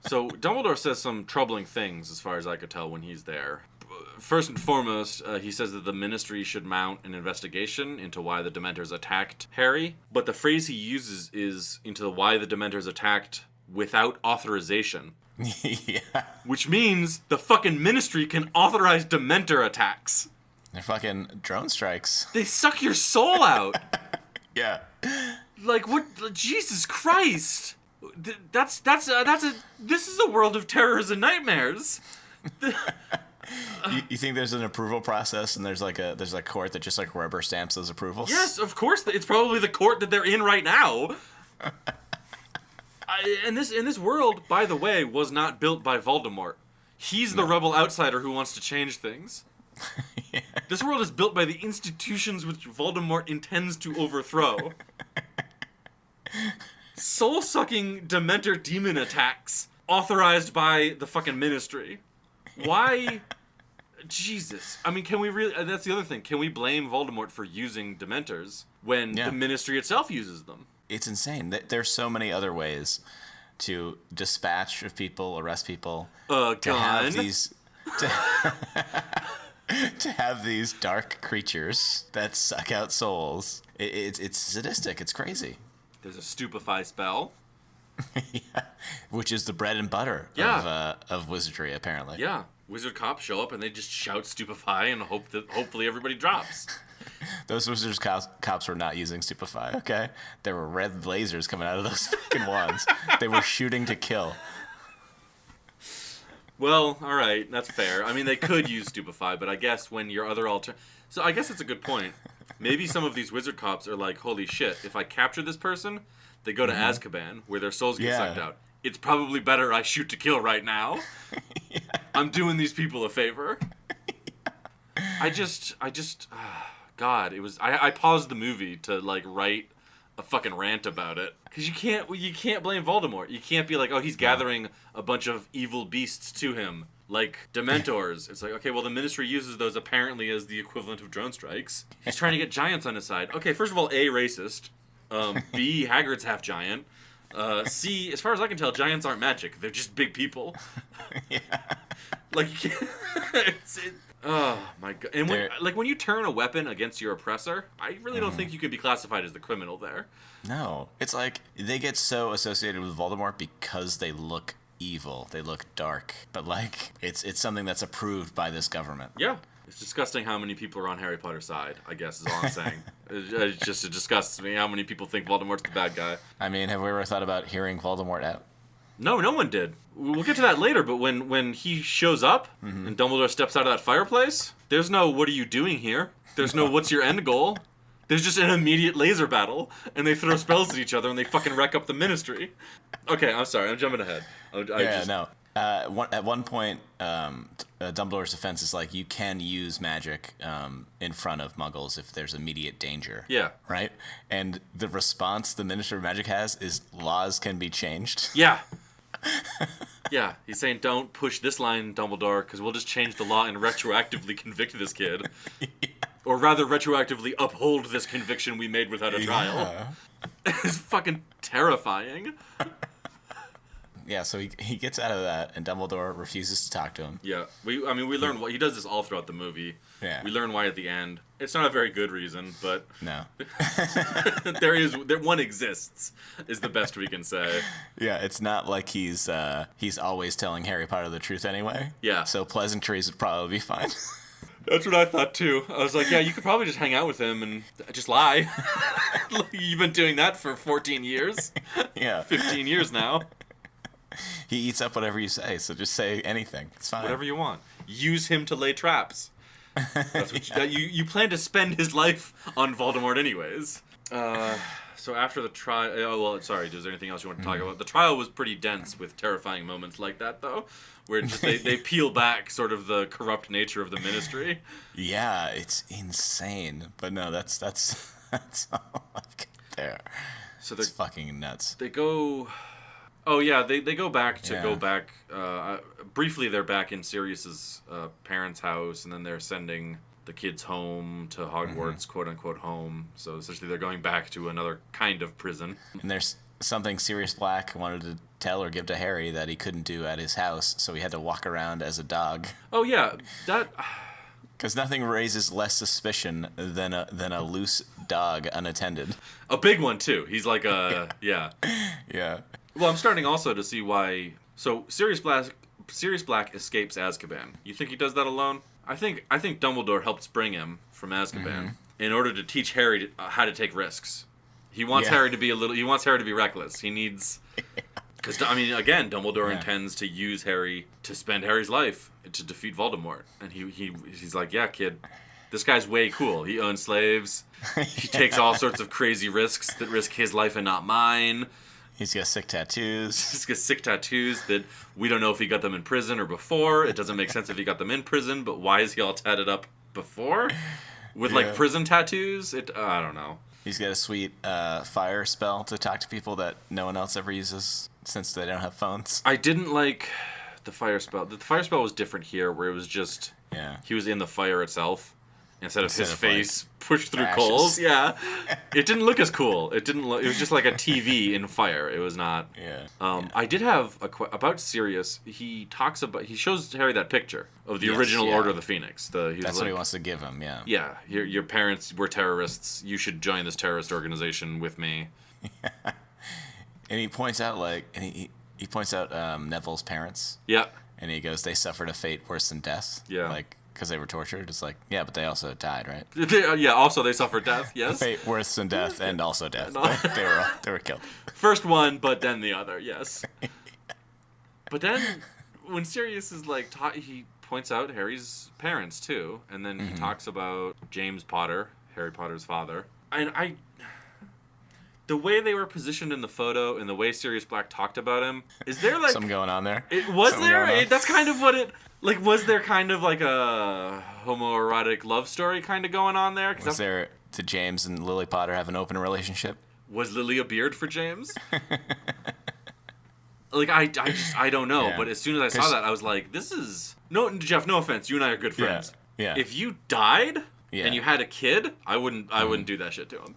So Dumbledore says some troubling things, as far as I could tell, when he's there. First and foremost, he says that the Ministry should mount an investigation into why the Dementors attacked Harry. But the phrase he uses is into why the Dementors attacked without authorization. Yeah. Which means the fucking Ministry can authorize Dementor attacks. They're fucking drone strikes. They suck your soul out. Yeah. What? Jesus Christ. This is a world of terrors and nightmares. You think there's an approval process and there's a court that just rubber stamps those approvals? Yes, of course. It's probably the court that they're in right now. And this world, by the way, was not built by Voldemort. He's the rebel outsider who wants to change things. Yeah. This world is built by the institutions which Voldemort intends to overthrow. Soul-sucking Dementor demon attacks authorized by the fucking Ministry. Why? Jesus. I mean, can we really... That's the other thing. Can we blame Voldemort for using Dementors when the Ministry itself uses them? It's insane. There's so many other ways to dispatch of people, arrest people, to have these... to have these dark creatures that suck out souls. It's sadistic. It's crazy. There's a stupefy spell. Yeah. Which is the bread and butter of wizardry, apparently. Yeah. Wizard cops show up and they just shout stupefy and hope that hopefully everybody drops. Those wizards cops were not using stupefy, okay? There were red lasers coming out of those fucking wands. They were shooting to kill. Well, all right, that's fair. I mean, they could use stupefy, but I guess when your other So I guess it's a good point. Maybe some of these wizard cops are like, holy shit, if I capture this person, they go to Azkaban, where their souls get sucked out. It's probably better I shoot to kill right now. I'm doing these people a favor. God, it was... I paused the movie to, like, write a fucking rant about it. Because you can't blame Voldemort. You can't be like, oh, he's gathering a bunch of evil beasts to him, like Dementors. It's like, okay, well, the Ministry uses those apparently as the equivalent of drone strikes. He's trying to get giants on his side. Okay, first of all, A, racist. B, Hagrid's half giant. C, as far as I can tell, giants aren't magic. They're just big people. Like, you can't... Oh my god! And when you turn a weapon against your oppressor, I really don't think you can be classified as the criminal there. No, it's like they get so associated with Voldemort because they look evil, they look dark, but like it's something that's approved by this government. Yeah, it's disgusting how many people are on Harry Potter's side. I guess is all I'm saying. It disgusts me how many people think Voldemort's the bad guy. I mean, have we ever thought about hearing Voldemort out? No, no one did. We'll get to that later, but when he shows up and Dumbledore steps out of that fireplace, there's no, what are you doing here? There's no, what's your end goal? There's just an immediate laser battle, and they throw spells at each other, and they fucking wreck up the Ministry. Okay, I'm sorry, I'm jumping ahead. At one point, Dumbledore's defense is like, you can use magic in front of Muggles if there's immediate danger. Yeah. Right? And the response the Minister of Magic has is laws can be changed. Yeah. Yeah, he's saying, don't push this line, Dumbledore, because we'll just change the law and retroactively convict this kid. Yeah. Or rather, retroactively uphold this conviction we made without a trial. Yeah. It's fucking terrifying. Yeah, so he gets out of that, and Dumbledore refuses to talk to him. Yeah, we learn why he does this all throughout the movie. Yeah, we learn why at the end. It's not a very good reason, but no, one exists is the best we can say. Yeah, it's not like he's always telling Harry Potter the truth anyway. Yeah, so pleasantries would probably be fine. That's what I thought too. I was like, yeah, you could probably just hang out with him and just lie. You've been doing that for 14 years. Yeah, 15 years now. He eats up whatever you say, so just say anything. It's fine. Whatever you want. Use him to lay traps. That's what you plan to spend his life on Voldemort anyways. So after the trial... Oh, well, sorry, is there anything else you want to talk about? The trial was pretty dense with terrifying moments like that, though, where just they peel back sort of the corrupt nature of the Ministry. Yeah, it's insane. But no, that's all I've got there. So it's fucking nuts. They go... Oh, yeah, they go back to briefly, they're back in Sirius's parents' house, and then they're sending the kids home to Hogwarts, quote-unquote home. So essentially they're going back to another kind of prison. And there's something Sirius Black wanted to tell or give to Harry that he couldn't do at his house, so he had to walk around as a dog. Oh, yeah, that... Because nothing raises less suspicion than a loose dog unattended. A big one, too. He's like a... Yeah. Yeah. Well, I'm starting also to see why... So, Sirius Black escapes Azkaban. You think he does that alone? I think Dumbledore helped spring him from Azkaban in order to teach Harry how to take risks. He wants Harry to be He wants Harry to be reckless. He needs... Because, I mean, again, Dumbledore intends to use Harry to spend Harry's life to defeat Voldemort. And he's like, yeah, kid, this guy's way cool. He owns slaves. He takes all sorts of crazy risks that risk his life and not mine. He's got sick tattoos. He's got sick tattoos that we don't know if he got them in prison or before. It doesn't make sense if he got them in prison, but why is he all tatted up before? With, like, prison tattoos? I don't know. He's got a sweet fire spell to talk to people that no one else ever uses since they don't have phones. I didn't like the fire spell. The fire spell was different here, where it was just... Yeah. He was in the fire itself instead of his of, face pushed through ashes. coals. Yeah. It didn't look as cool. It didn't look, it was just like a TV in fire. It was not. Yeah. I did have about Sirius. He shows Harry that picture of the original Order of the Phoenix. That's what he wants to give him, yeah. Yeah, your parents were terrorists. You should join this terrorist organization with me. And he points out, he points out Neville's parents. Yeah. And he goes, they suffered a fate worse than death. Yeah. Like, because they were tortured. It's like, yeah, but they also died, right? Yeah, also they suffered death, yes. Fate worse than death and also death. they were killed. First one, but then the other, yes. But then, when Sirius is like, he points out Harry's parents, too. And then he talks about James Potter, Harry Potter's father. And the way they were positioned in the photo and the way Sirius Black talked about him, is there like... Something going on there? That's kind of what it... Like, was there kind of like a homoerotic love story kind of going on there? Did James and Lily Potter have an open relationship? Was Lily a beard for James? Like, I don't know. Yeah. But as soon as I saw that, I was like, this is... No, Jeff, no offense. You and I are good friends. Yeah. If you died and you had a kid, I wouldn't do that shit to him.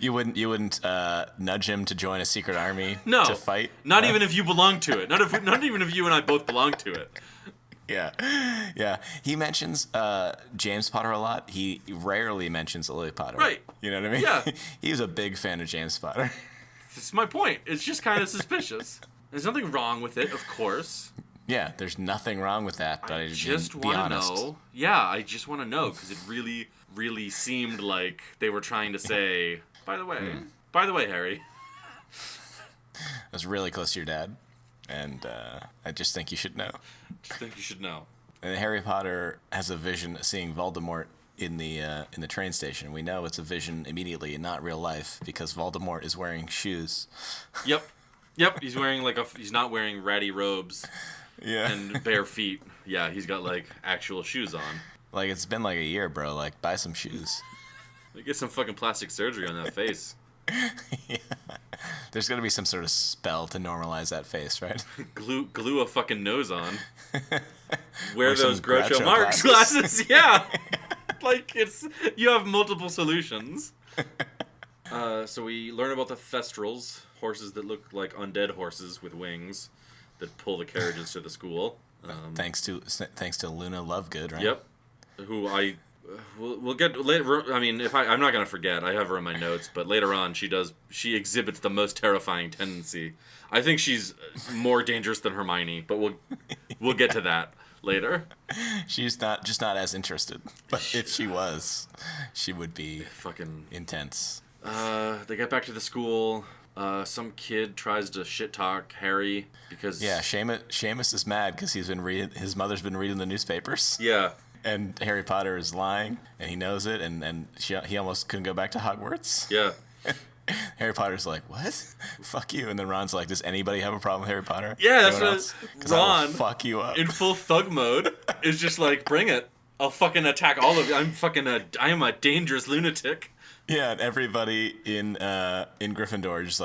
You wouldn't nudge him to join a secret army to fight? Not even if you belong to it. Not even if you and I both belong to it. Yeah. He mentions James Potter a lot. He rarely mentions Lily Potter. Right. You know what I mean? Yeah. He was a big fan of James Potter. That's my point. It's just kind of suspicious. There's nothing wrong with it, of course. Yeah, there's nothing wrong with that, but I just want to know. Yeah, I just want to know because it really seemed like they were trying to say, by the way, Harry. I was really close to your dad, and I just think you should know. And Harry Potter has a vision of seeing Voldemort in the train station. We know it's a vision immediately and not real life because Voldemort is wearing shoes. Yep. He's wearing he's not wearing ratty robes. Yeah. And bare feet. Yeah, he's got actual shoes on. Like it's been a year, bro. Like buy some shoes. Get some fucking plastic surgery on that face. Yeah. There's gonna be some sort of spell to normalize that face, right? glue a fucking nose on. Wear those Groucho Marx glasses. Yeah. You have multiple solutions. So we learn about the Thestrals, horses that look like undead horses with wings that pull the carriages to the school. Thanks to Luna Lovegood, right? Yep. Who we'll get later. I mean, I'm not gonna forget. I have her in my notes, but later on she exhibits the most terrifying tendency. I think she's more dangerous than Hermione, but we'll get to that later. She's not as interested, but if she was, she would be fucking intense. They get back to the school. Some kid tries to shit talk Harry because Seamus is mad because his mother's been reading the newspapers. Yeah. And Harry Potter is lying, and he knows it, and he almost couldn't go back to Hogwarts. Yeah. Harry Potter's like, what? Fuck you. And then Ron's like, does anybody have a problem with Harry Potter? Yeah, that's what Ron, fuck you up. In full thug mode, is just like, bring it. I'll fucking attack all of you. I am a dangerous lunatic. Yeah, and everybody in Gryffindor just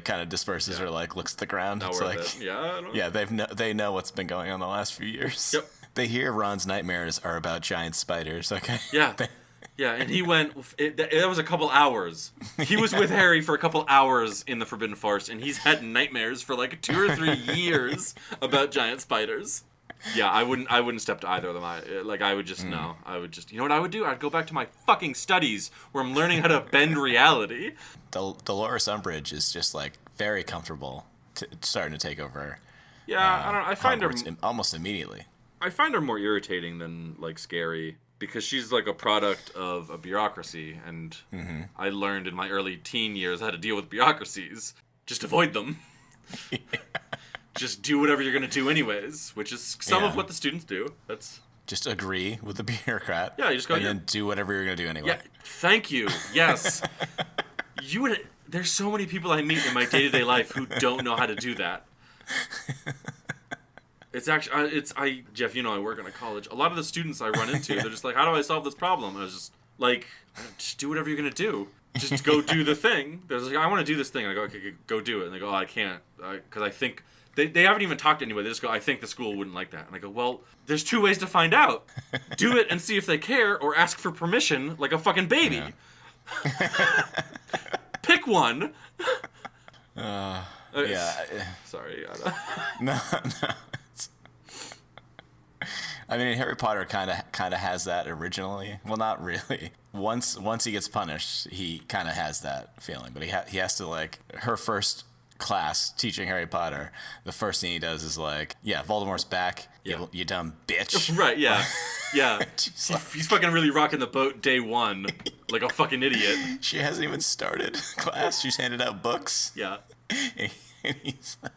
kind of disperses or looks at the ground. Not it's worth it. Yeah, I don't know. They know what's been going on the last few years. Yep. They hear Ron's nightmares are about giant spiders. Okay. Yeah. Yeah, and he went. It was a couple hours. He was with Harry for a couple hours in the Forbidden Forest, and he's had nightmares for 2 or 3 years about giant spiders. Yeah, I wouldn't step to either of them. I would just no. I would just. You know what I would do? I'd go back to my fucking studies where I'm learning how to bend reality. Dolores Umbridge is just very comfortable, starting to take over. Yeah, I don't know. I find Hogwarts her almost immediately. I find her more irritating than scary because she's a product of a bureaucracy, and I learned in my early teen years how to deal with bureaucracies. Just avoid them. Yeah. Just do whatever you're going to do anyways, which is some of what the students do. That's just agree with the bureaucrat. Yeah, you just go and then do whatever you're going to do anyway. Yeah, thank you. Yes. There's so many people I meet in my day-to-day life who don't know how to do that. It's actually Jeff, I work in a college. A lot of the students I run into, they're just like, how do I solve this problem? And I was just like, just do whatever you're going to do. Just go do the thing. They're like, I want to do this thing. And I go, okay, go do it. And they go, oh, I can't. Because I think They haven't even talked to anybody. They just go, I think the school wouldn't like that. And I go, well, there's 2 ways to find out. Do it and see if they care, or ask for permission like a fucking baby. Yeah. Pick one. Sorry. No. I mean, Harry Potter kind of has that originally. Well, not really. Once he gets punished, he kind of has that feeling. But he has to, like, her first class teaching Harry Potter, the first thing he does is like, yeah, Voldemort's back. Yeah. You dumb bitch. Right, yeah. Yeah. He's fucking really rocking the boat day 1 like a fucking idiot. She hasn't even started class. She's handed out books. Yeah. And he's like,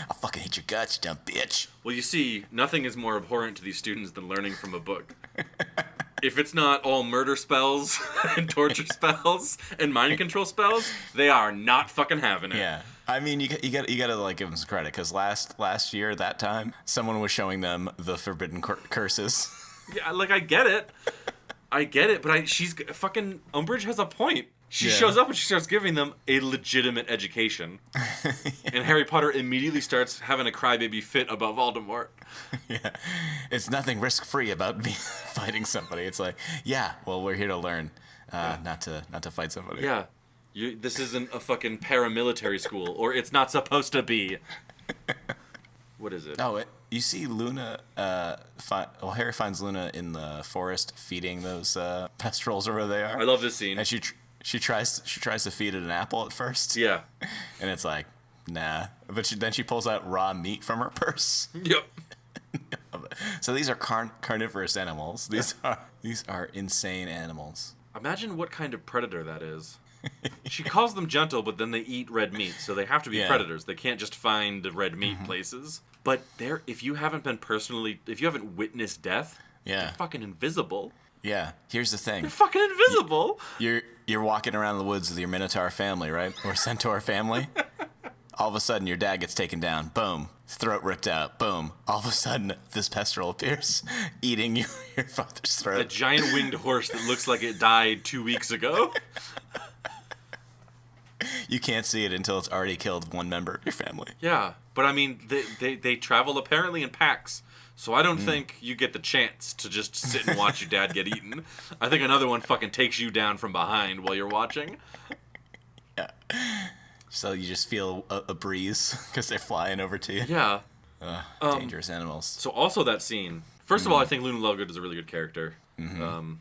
I'll fucking hit your guts, you dumb bitch. Well, you see, nothing is more abhorrent to these students than learning from a book. If it's not all murder spells and torture spells and mind control spells, they are not fucking having it. Yeah. I mean, you gotta like give them some credit, because last year, that time, someone was showing them the forbidden curses. Yeah, like, I get it, but she's fucking Umbridge has a point. She shows up and she starts giving them a legitimate education. And Harry Potter immediately starts having a crybaby fit about Voldemort. Yeah. It's nothing risk-free about me fighting somebody. It's like, yeah, well, we're here to learn, not to fight somebody. Yeah. This isn't a fucking paramilitary school, or it's not supposed to be. What is it? Oh, you see Luna, Harry finds Luna in the forest feeding those pestrels, or where they are. I love this scene. And she tries to feed it an apple at first. Yeah. And it's like, nah. But then she pulls out raw meat from her purse. Yep. So these are carnivorous animals. These are insane animals. Imagine what kind of predator that is. She calls them gentle, but then they eat red meat, so they have to be predators. They can't just find red meat places. But if you haven't witnessed death, they're fucking invisible. Yeah, here's the thing. They're fucking invisible. You're walking around the woods with your Minotaur family, right? Or Centaur family. All of a sudden, your dad gets taken down. Boom. Throat ripped out. Boom. All of a sudden, this pestrel appears, eating your father's throat. A giant winged horse that looks like it died 2 weeks ago. You can't see it until it's already killed one member of your family. Yeah, but I mean, they travel apparently in packs. So I don't think you get the chance to just sit and watch your dad get eaten. I think another one fucking takes you down from behind while you're watching. Yeah. So you just feel a breeze because they're flying over to you. Yeah. Dangerous animals. So also that scene. First of all, I think Luna Lovegood is a really good character. Mm-hmm.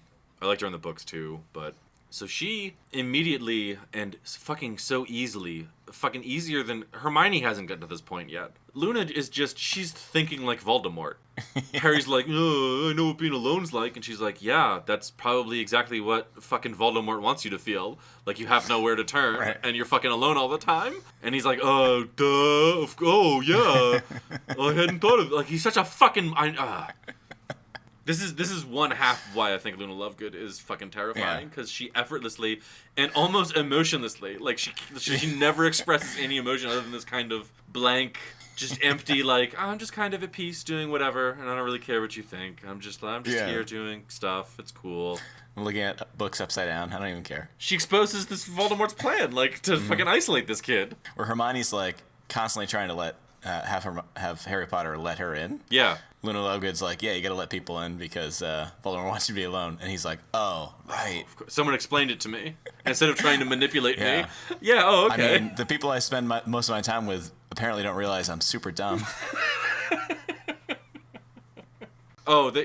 I liked her in the books too, but... So she immediately and fucking so easily, fucking easier than... Hermione hasn't gotten to this point yet. Luna is just, she's thinking like Voldemort. Harry's like, oh, I know what being alone's like. And she's like, yeah, that's probably exactly what fucking Voldemort wants you to feel. Like you have nowhere to turn, right. And you're fucking alone all the time. And he's like, oh, duh, oh, yeah. I hadn't thought of it. Like, he's such a fucking... This is one half of why I think Luna Lovegood is fucking terrifying, because she effortlessly and almost emotionlessly, like she never expresses any emotion other than this kind of blank, just empty, like, I'm just kind of at peace doing whatever, and I don't really care what you think. I'm just here doing stuff. It's cool. I'm looking at books upside down. I don't even care. She exposes this Voldemort's plan, like, to fucking isolate this kid. Where Hermione's like constantly trying to have Harry Potter let her in. Yeah. Luna Lovegood's like, yeah, you gotta let people in because Voldemort wants you to be alone. And he's like, oh, right. Someone explained it to me instead of trying to manipulate me. Yeah, oh, okay. I mean, the people I spend most of my time with apparently don't realize I'm super dumb.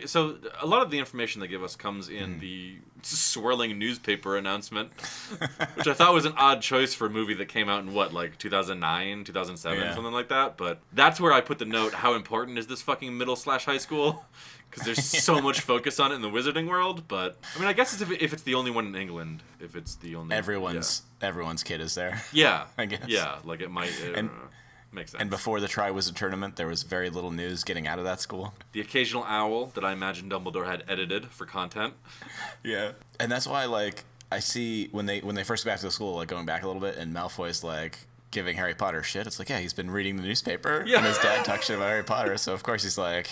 So a lot of the information they give us comes in the swirling newspaper announcement, which I thought was an odd choice for a movie that came out in, 2009, 2007, something like that. But that's where I put the note, how important is this fucking middle/high school? Because there's so much focus on it in the wizarding world. But, I mean, I guess if it's the only one in England, if it's the only... Everyone's kid is there. Yeah. I guess. Yeah, like it might... Makes sense. And before the Triwizard Tournament, there was very little news getting out of that school. The occasional owl that I imagine Dumbledore had edited for content. Yeah. And that's why, like, I see when they first go back to the school, like, going back a little bit, and Malfoy's, like, giving Harry Potter shit. It's like, yeah, he's been reading the newspaper. Yeah. And his dad talks shit about Harry Potter, so of course he's like,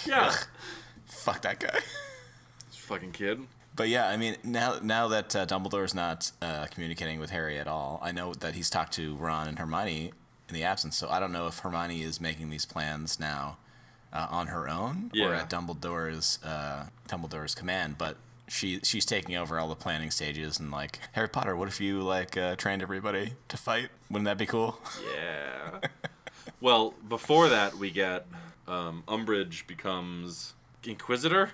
fuck that guy. This fucking kid. But yeah, I mean, now that Dumbledore's not communicating with Harry at all, I know that he's talked to Ron and Hermione in the absence. So I don't know if Hermione is making these plans now on her own or at Dumbledore's command, but she's taking over all the planning stages and like, Harry Potter, what if you like trained everybody to fight? Wouldn't that be cool? Yeah. Well, before that we get Umbridge becomes Inquisitor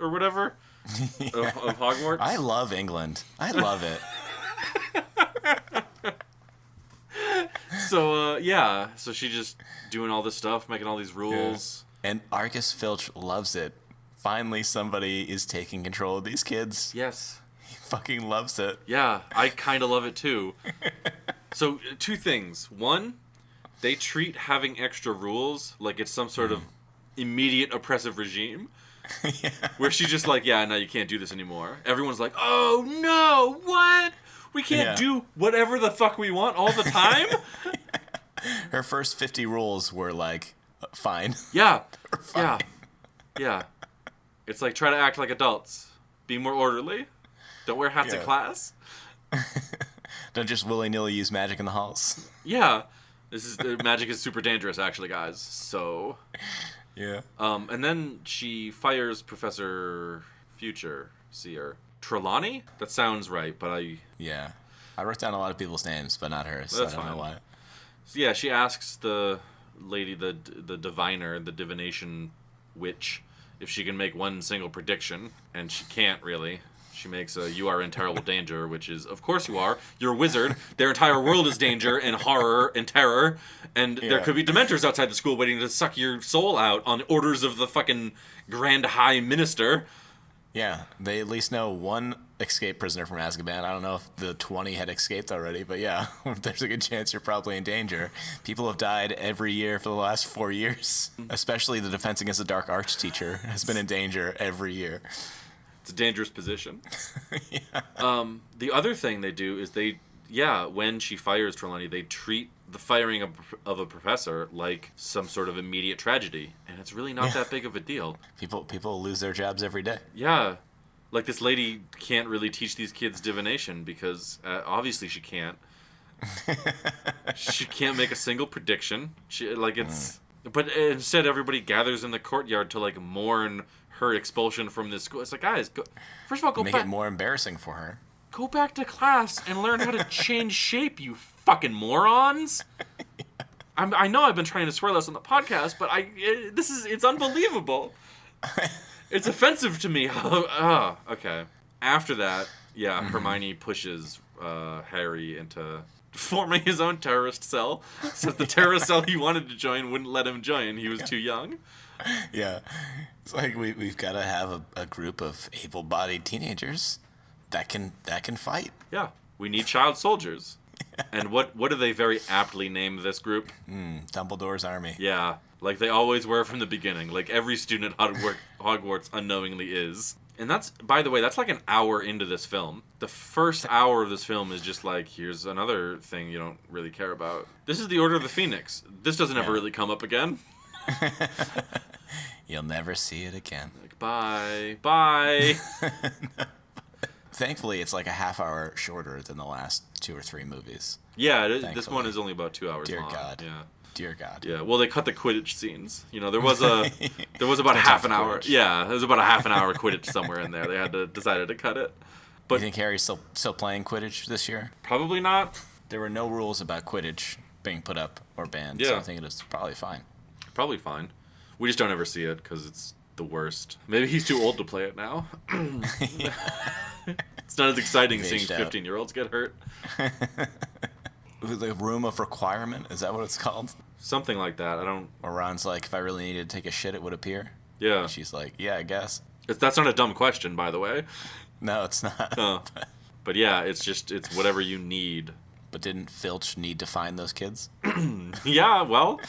or whatever of Hogwarts. I love England. I love it. So so she's just doing all this stuff, making all these rules. Yeah. And Argus Filch loves it. Finally, somebody is taking control of these kids. Yes. He fucking loves it. Yeah, I kind of love it too. So, two things. One, they treat having extra rules like it's some sort of immediate oppressive regime. Yeah. Where she's just like, yeah, no, you can't do this anymore. Everyone's like, oh no, what? We can't do whatever the fuck we want all the time? Her first 50 rules were like, fine. Yeah. Fine. Yeah. It's like, try to act like adults. Be more orderly. Don't wear hats in class. Don't just willy-nilly use magic in the halls. Yeah. Magic is super dangerous, actually, guys. So... Yeah. And then she fires Professor Future Seer. Trelawney? That sounds right, but I... Yeah. I wrote down a lot of people's names, but not hers, so I don't know why. So yeah, she asks the lady, the diviner, the divination witch, if she can make one single prediction, and she can't really. She makes a, you are in terrible danger, which is, of course you are. You're a wizard. Their entire world is danger and horror and terror, and there could be Dementors outside the school waiting to suck your soul out on orders of the fucking Grand High Minister. Yeah, they at least know one escaped prisoner from Azkaban. I don't know if the 20 had escaped already, but yeah, there's a good chance you're probably in danger. People have died every year for the last 4 years. Especially the Defense Against the Dark Arts teacher has been in danger every year. It's a dangerous position. Yeah. The other thing they do is when she fires Trelawney, they treat the firing of a professor like some sort of immediate tragedy, and it's really not that big of a deal. People lose their jobs every day. Yeah, like this lady can't really teach these kids divination because obviously she can't. She can't make a single prediction. But instead everybody gathers in the courtyard to like mourn her expulsion from this school. It's like, guys, first of all, go back. Make it more embarrassing for her. Go back to class and learn how to change shape, you fucking morons. I know I've been trying to swear less on the podcast, but it's unbelievable. It's offensive to me. Okay. After that, Hermione pushes Harry into forming his own terrorist cell. So the terrorist cell he wanted to join wouldn't let him join. He was too young. Yeah. It's like we've got to have a group of able-bodied teenagers that can fight. Yeah. We need child soldiers. And what do they very aptly name this group? Dumbledore's Army. Yeah. Like they always were from the beginning. Like every student at Hogwarts unknowingly is. And that's, by the way, that's like an hour into this film. The first hour of this film is just like, here's another thing you don't really care about. This is the Order of the Phoenix. This doesn't ever really come up again. You'll never see it again. Like, bye. Thankfully, it's like a half hour shorter than the last 2 or 3 movies. Yeah, this one is only about 2 hours long. Dear God. Yeah. Dear God. Yeah, well, they cut the Quidditch scenes. You know, there was about half an hour. Quidditch. Yeah, there was about a half an hour Quidditch somewhere in there. They decided to cut it. But you think Harry's still playing Quidditch this year? Probably not. There were no rules about Quidditch being put up or banned, so I think it was probably fine. Probably fine. We just don't ever see it because it's the worst. Maybe he's too old to play it now. It's not as exciting seeing 15-year-olds get hurt. The Room of Requirement? Is that what it's called? Something like that. I don't... Where Ron's like, if I really needed to take a shit, it would appear? Yeah. And she's like, yeah, I guess. That's not a dumb question, by the way. No, it's not. But yeah, it's whatever you need. But didn't Filch need to find those kids? Yeah, well...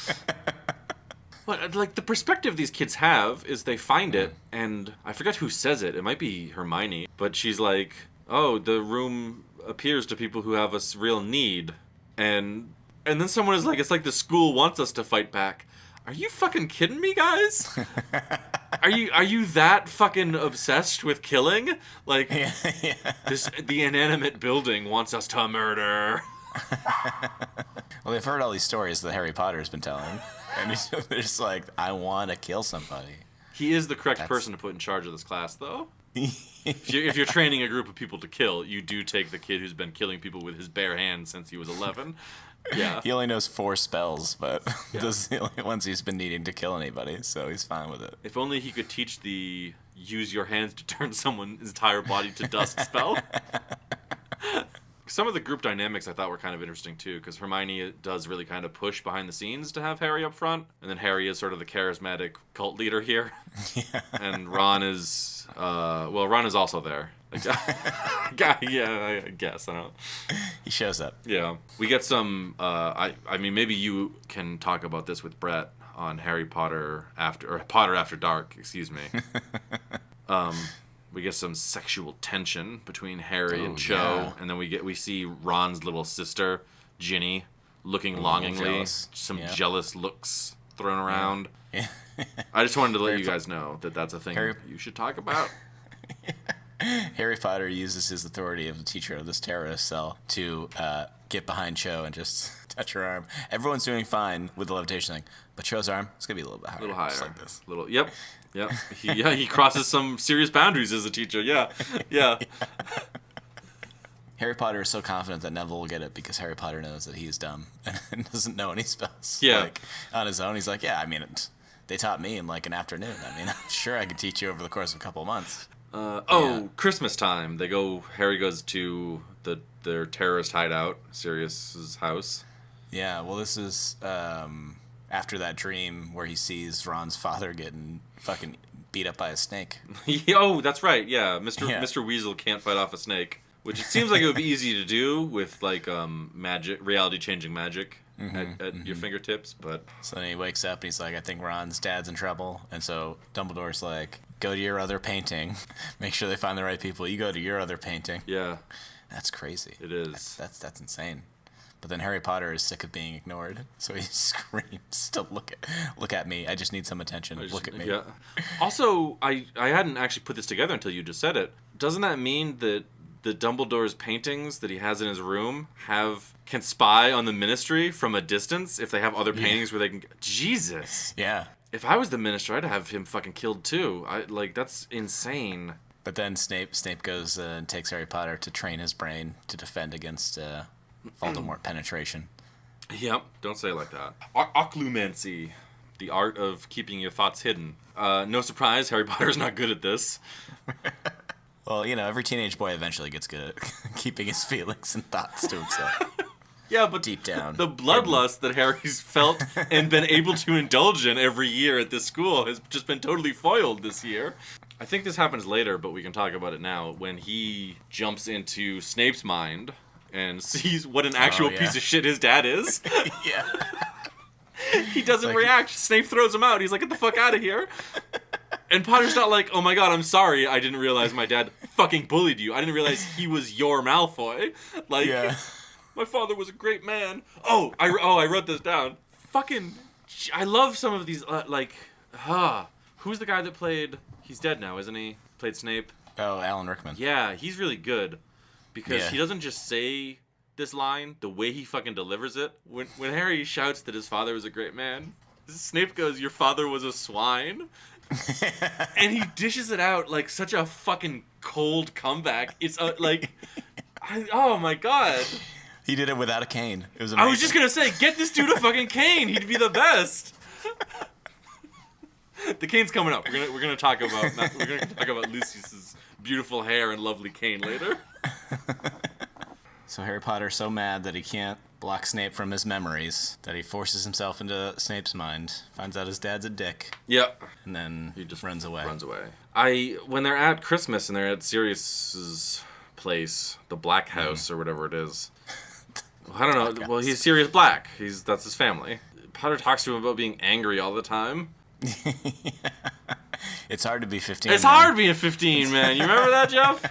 But, like, the perspective these kids have is they find it, and I forget who says it. It might be Hermione. But she's like, oh, the room appears to people who have a real need. And then someone is like, it's like the school wants us to fight back. Are you fucking kidding me, guys? Are you that fucking obsessed with killing? Like, the inanimate building wants us to murder. Well, they've heard all these stories that Harry Potter's been telling, and they're just like, I want to kill somebody. He is the correct person to put in charge of this class, though. If you're training a group of people to kill, you do take the kid who's been killing people with his bare hands since he was 11. Yeah. He only knows 4 spells, but those are the only ones he's been needing to kill anybody, so he's fine with it. If only he could teach the use your hands to turn someone's entire body to dust spell. Some of the group dynamics I thought were kind of interesting too, because Hermione does really kind of push behind the scenes to have Harry up front, and then Harry is sort of the charismatic cult leader here. Yeah. And Ron is, Ron is also there. Yeah, I guess. I don't. He shows up. Yeah, we get some. I mean, maybe you can talk about this with Brett on Potter After Dark. Excuse me. We get some sexual tension between Harry and Cho, yeah. and then we see Ron's little sister, Ginny, looking longingly, jealous. some Yep. jealous looks thrown around. Yeah. I just wanted to let you guys know that that's a thing you should talk about. Harry Potter uses his authority of the teacher of this terrorist cell to get behind Cho and just touch her arm. Everyone's doing fine with the levitation thing, but Cho's arm, it's going to be a little bit higher. A little higher. Just like this. Yep. He crosses some serious boundaries as a teacher. Yeah. Harry Potter is so confident that Neville will get it because Harry Potter knows that he's dumb and doesn't know any spells. Yeah. Like, on his own, he's like, yeah, I mean, they taught me in like an afternoon. I mean, I'm sure I could teach you over the course of a couple of months. Christmas time. Harry goes to their terrorist hideout, Sirius's house. Yeah, well, this is after that dream where he sees Ron's father getting fucking beat up by a snake. Oh, that's right. Yeah, Mr. Weasel can't fight off a snake, which it seems like it would be easy to do with like magic, reality-changing magic at your fingertips. But so then he wakes up and he's like, I think Ron's dad's in trouble, and so Dumbledore's like, go to your other painting, make sure they find the right people. You go to your other painting. Yeah, that's crazy. It is. That's insane. But then Harry Potter is sick of being ignored, so he screams to look at me. I just need some attention. Look at me. Yeah. Also, I hadn't actually put this together until you just said it. Doesn't that mean that the Dumbledore's paintings that he has in his room can spy on the Ministry from a distance if they have other paintings where they can? Jesus. Yeah. If I was the Minister, I'd have him fucking killed too. That's insane. But then Snape goes and takes Harry Potter to train his brain to defend against Voldemort penetration. Yep, don't say it like that. Occlumancy, the art of keeping your thoughts hidden. No surprise, Harry Potter's not good at this. Well, every teenage boy eventually gets good at keeping his feelings and thoughts to himself. Yeah, but deep down, the bloodlust that Harry's felt and been able to indulge in every year at this school has just been totally foiled this year. I think this happens later, but we can talk about it now. When he jumps into Snape's mind and sees what an actual piece of shit his dad is. Yeah. He doesn't react. Snape throws him out. He's like, get the fuck out of here. And Potter's not like, oh my god, I'm sorry. I didn't realize my dad fucking bullied you. I didn't realize he was your Malfoy. Like, my father was a great man. I wrote this down. Fucking, I love some of these, who's the guy that played, he's dead now, isn't he? Played Snape. Oh, Alan Rickman. Yeah, he's really good. Because he doesn't just say this line, the way he fucking delivers it. When Harry shouts that his father was a great man, Snape goes, your father was a swine? And he dishes it out like such a fucking cold comeback. It's oh my god. He did it without a cane. It was amazing. I was just gonna say, get this dude a fucking cane. He'd be the best. The cane's coming up. We're gonna talk about Lucius's beautiful hair and lovely cane later. So Harry Potter's so mad that he can't block Snape from his memories that he forces himself into Snape's mind, finds out his dad's a dick. Yep. And then he just runs away. When they're at Christmas and they're at Sirius's place, the Black House or whatever it is. I don't know. Well, he's Sirius Black. That's his family. Potter talks to him about being angry all the time. It's hard to be 15. It's hard being 15, man. You remember that, Jeff?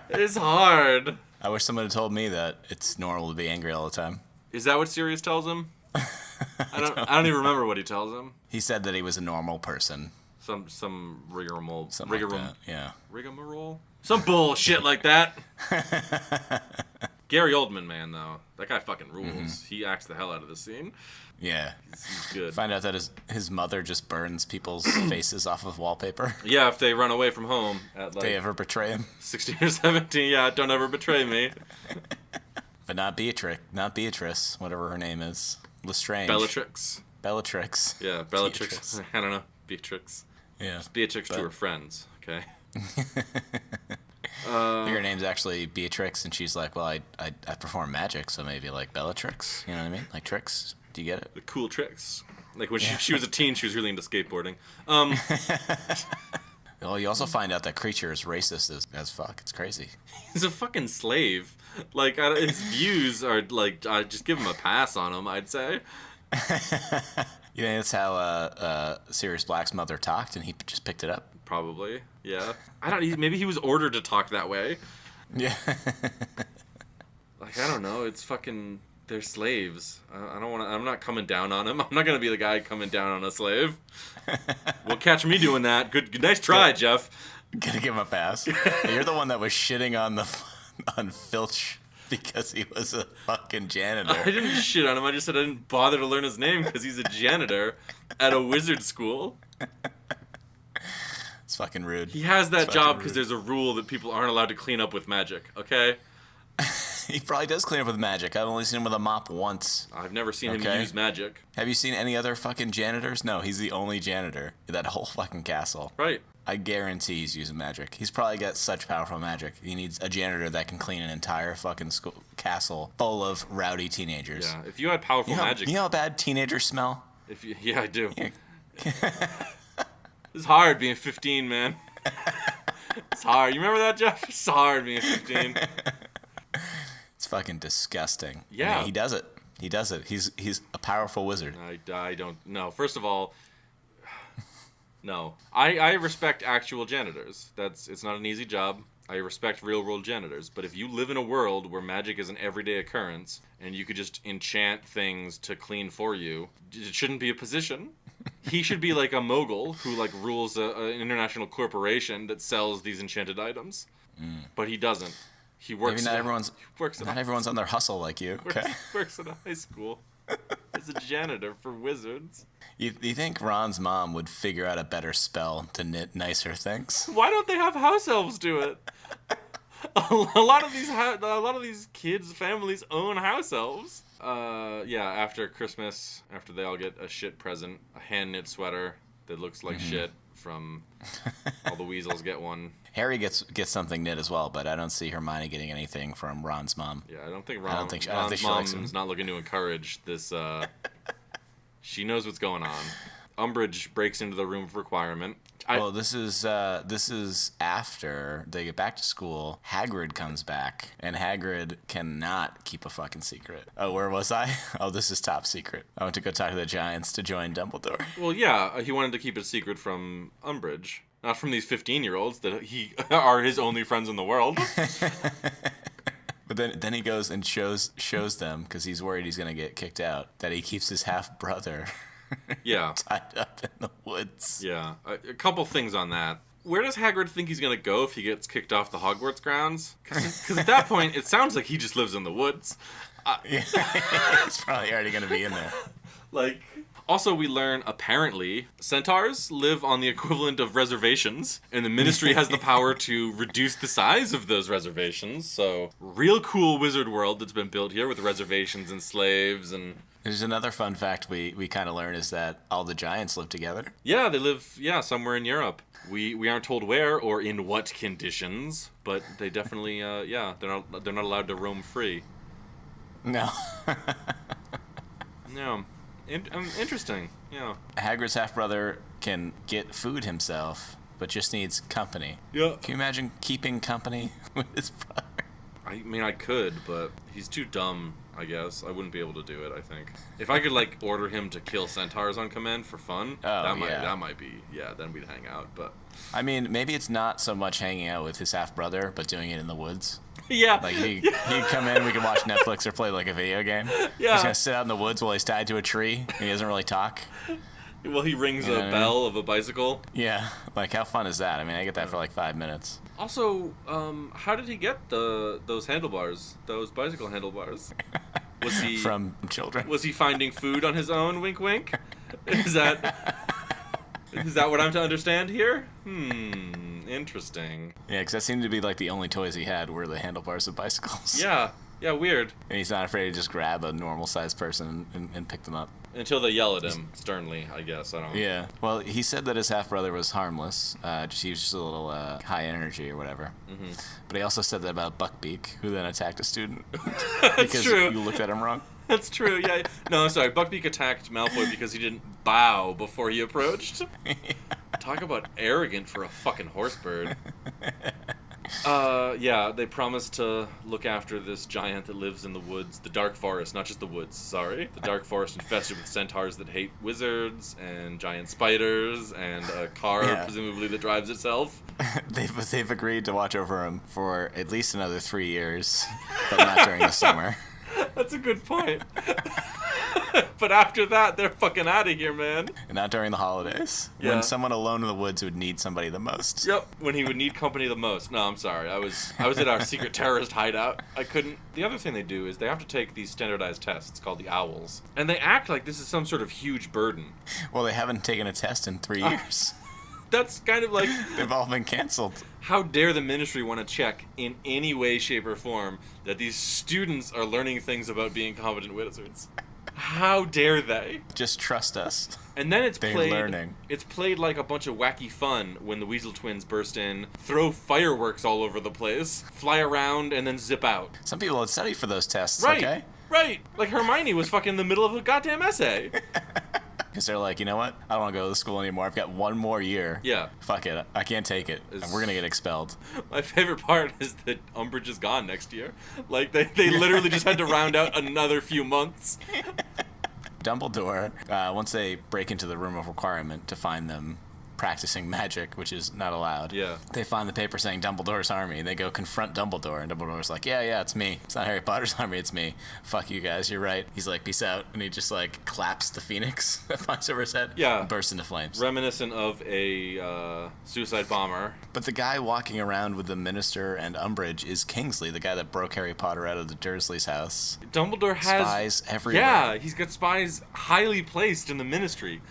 It's hard. I wish someone had told me that it's normal to be angry all the time. Is that what Sirius tells him? I don't even remember what he tells him. He said that he was a normal person. Some rigmarole. Something like that, yeah. Rigmarole? Some bullshit like that. Gary Oldman, man, though. That guy fucking rules. He acts the hell out of this scene. Yeah. He's good. Find out that his mother just burns people's faces off of wallpaper. Yeah, if they run away from home at like... They ever betray him? 16 or 17, yeah, don't ever betray me. But not Beatrice, whatever her name is. Lestrange. Bellatrix. Yeah, Bellatrix. I don't know. Beatrix. Yeah. It's Beatrix to her friends, okay? I think her name's actually Beatrix, and she's like, well, I perform magic, so maybe like Bellatrix. You know what I mean? Like tricks. Do you get it? The cool tricks. Like when she was a teen, she was really into skateboarding. Well, you also find out that Creature is racist as fuck. It's crazy. He's a fucking slave. Like, his views are like, I just give him a pass on him, I'd say. You think that's how Sirius Black's mother talked, and he just picked it up? Probably, yeah. Maybe he was ordered to talk that way. Yeah. Like, I don't know. It's fucking... They're slaves. I don't want to... I'm not coming down on them. I'm not going to be the guy coming down on a slave. Well, catch me doing that. Good. Nice try, Jeff. Gonna give him a pass. You're the one that was shitting on Filch because he was a fucking janitor. I didn't shit on him. I just said I didn't bother to learn his name because he's a janitor at a wizard school. It's fucking rude. He has that job because there's a rule that people aren't allowed to clean up with magic, okay? He probably does clean up with magic. I've only seen him with a mop once. I've never seen him use magic. Have you seen any other fucking janitors? No, he's the only janitor in that whole fucking castle. Right. I guarantee he's using magic. He's probably got such powerful magic. He needs a janitor that can clean an entire fucking castle full of rowdy teenagers. Yeah, if you had powerful magic... You know how bad teenagers smell? Yeah, I do. Yeah. It's hard being 15, man. It's hard. You remember that, Jeff? It's hard being 15. It's fucking disgusting. Yeah. I mean, he does it. He's a powerful wizard. I don't know. First of all, no. I respect actual janitors. It's not an easy job. I respect real-world janitors. But if you live in a world where magic is an everyday occurrence and you could just enchant things to clean for you, it shouldn't be a position. He should be like a mogul who like rules an international corporation that sells these enchanted items. But he doesn't. He works. Maybe not everyone's on their hustle like you. Okay. Works at a high school as a janitor for wizards. You think Ron's mom would figure out a better spell to knit nicer things? Why don't they have house elves do it? A lot of these kids' families own house elves. Yeah. After Christmas, after they all get a shit present, a hand knit sweater that looks like shit from all the weasels get one. Harry gets something knit as well, but I don't see Hermione getting anything from Ron's mom. Yeah, I don't think Ron's mom's not looking to encourage this. She knows what's going on. Umbridge breaks into the room of requirement. Well, this is after they get back to school. Hagrid comes back, and Hagrid cannot keep a fucking secret. Oh, where was I? Oh, this is top secret. I went to go talk to the Giants to join Dumbledore. Well, yeah, he wanted to keep it secret from Umbridge. Not from these 15-year-olds that are his only friends in the world. But then he goes and shows them, because he's worried he's going to get kicked out, that he keeps his half-brother tied up in the woods. Yeah. A couple things on that. Where does Hagrid think he's going to go if he gets kicked off the Hogwarts grounds? Because at that point, it sounds like he just lives in the woods. Yeah, he's probably already going to be in there. Like... Also, we learn, apparently, centaurs live on the equivalent of reservations, and the Ministry has the power to reduce the size of those reservations, so real cool wizard world that's been built here with reservations and slaves and... There's another fun fact we kind of learn is that all the giants live together. Yeah, they live, somewhere in Europe. We aren't told where or in what conditions, but they definitely, they're not allowed to roam free. No. No. Interesting, yeah. Hagrid's half-brother can get food himself, but just needs company. Yeah. Can you imagine keeping company with his brother? I mean, I could, but he's too dumb, I guess. I wouldn't be able to do it, I think. If I could, like, order him to kill centaurs on command for fun, that might be, then we'd hang out, but... I mean, maybe it's not so much hanging out with his half-brother, but doing it in the woods. Yeah. Like, he'd come in, we could watch Netflix or play, like, a video game. Yeah. He's gonna sit out in the woods while he's tied to a tree, and he doesn't really talk. Well, he rings a bell of a bicycle. Yeah, like how fun is that? I mean, I get that for like 5 minutes. Also, how did he get those handlebars, those bicycle handlebars? Was he from children? Was he finding food on his own? Wink, wink. Is that what I'm to understand here? Interesting. Yeah, because that seemed to be like the only toys he had were the handlebars of bicycles. Yeah, weird. And he's not afraid to just grab a normal-sized person and pick them up. Until they yell at him sternly, I guess. I don't know. Yeah. Well, he said that his half-brother was harmless. He was just a little high energy or whatever. Mm-hmm. But he also said that about Buckbeak, who then attacked a student. That's true. You looked at him wrong. That's true, yeah. No, sorry. Buckbeak attacked Malfoy because he didn't bow before he approached. Talk about arrogant for a fucking horsebird. Yeah, they promised to look after this giant that lives in the woods, the dark forest, not just the woods, sorry. The dark forest infested with centaurs that hate wizards and giant spiders and a car, presumably, that drives itself. They've agreed to watch over him for at least another 3 years, but not during the summer. That's a good point. But after that, they're fucking out of here, man. And not during the holidays. Yeah. When someone alone in the woods would need somebody the most. Yep, when he would need company the most. No, I'm sorry. I was at our secret terrorist hideout. I couldn't. The other thing they do is they have to take these standardized tests called the owls. And they act like this is some sort of huge burden. Well, they haven't taken a test in 3 years. That's kind of like... They've all been canceled. How dare the ministry want to check in any way, shape, or form that these students are learning things about being competent wizards? How dare they? Just trust us. And then it's played. Learning. It's played like a bunch of wacky fun when the Weasel twins burst in, throw fireworks all over the place, fly around, and then zip out. Some people would study for those tests. Right. Okay? Right. Like Hermione was fucking in the middle of a goddamn essay. Because they're like, you know what? I don't want to go to school anymore. I've got one more year. Yeah. Fuck it. I can't take it. And we're going to get expelled. My favorite part is that Umbridge is gone next year. Like, they literally just had to round out another few months. Dumbledore, once they break into the room of requirement to find them practicing magic, which is not allowed. Yeah. They find the paper saying Dumbledore's army. They go confront Dumbledore, and Dumbledore's like, yeah, it's me. It's not Harry Potter's army, it's me. Fuck you guys, you're right. He's like, peace out. And he just like claps the phoenix that flies over his head. Yeah. And bursts into flames. Reminiscent of a suicide bomber. But the guy walking around with the Minister and Umbridge is Kingsley, the guy that broke Harry Potter out of the Dursleys' house. Dumbledore has spies everywhere. Yeah, he's got spies highly placed in the Ministry.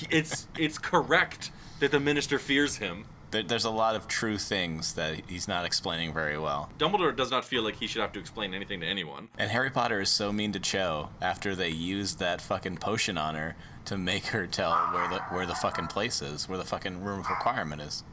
It's correct that the Minister fears him. There's a lot of true things that he's not explaining very well. Dumbledore does not feel like he should have to explain anything to anyone. And Harry Potter is so mean to Cho after they used that fucking potion on her to make her tell where the fucking place is, where the fucking room of requirement is.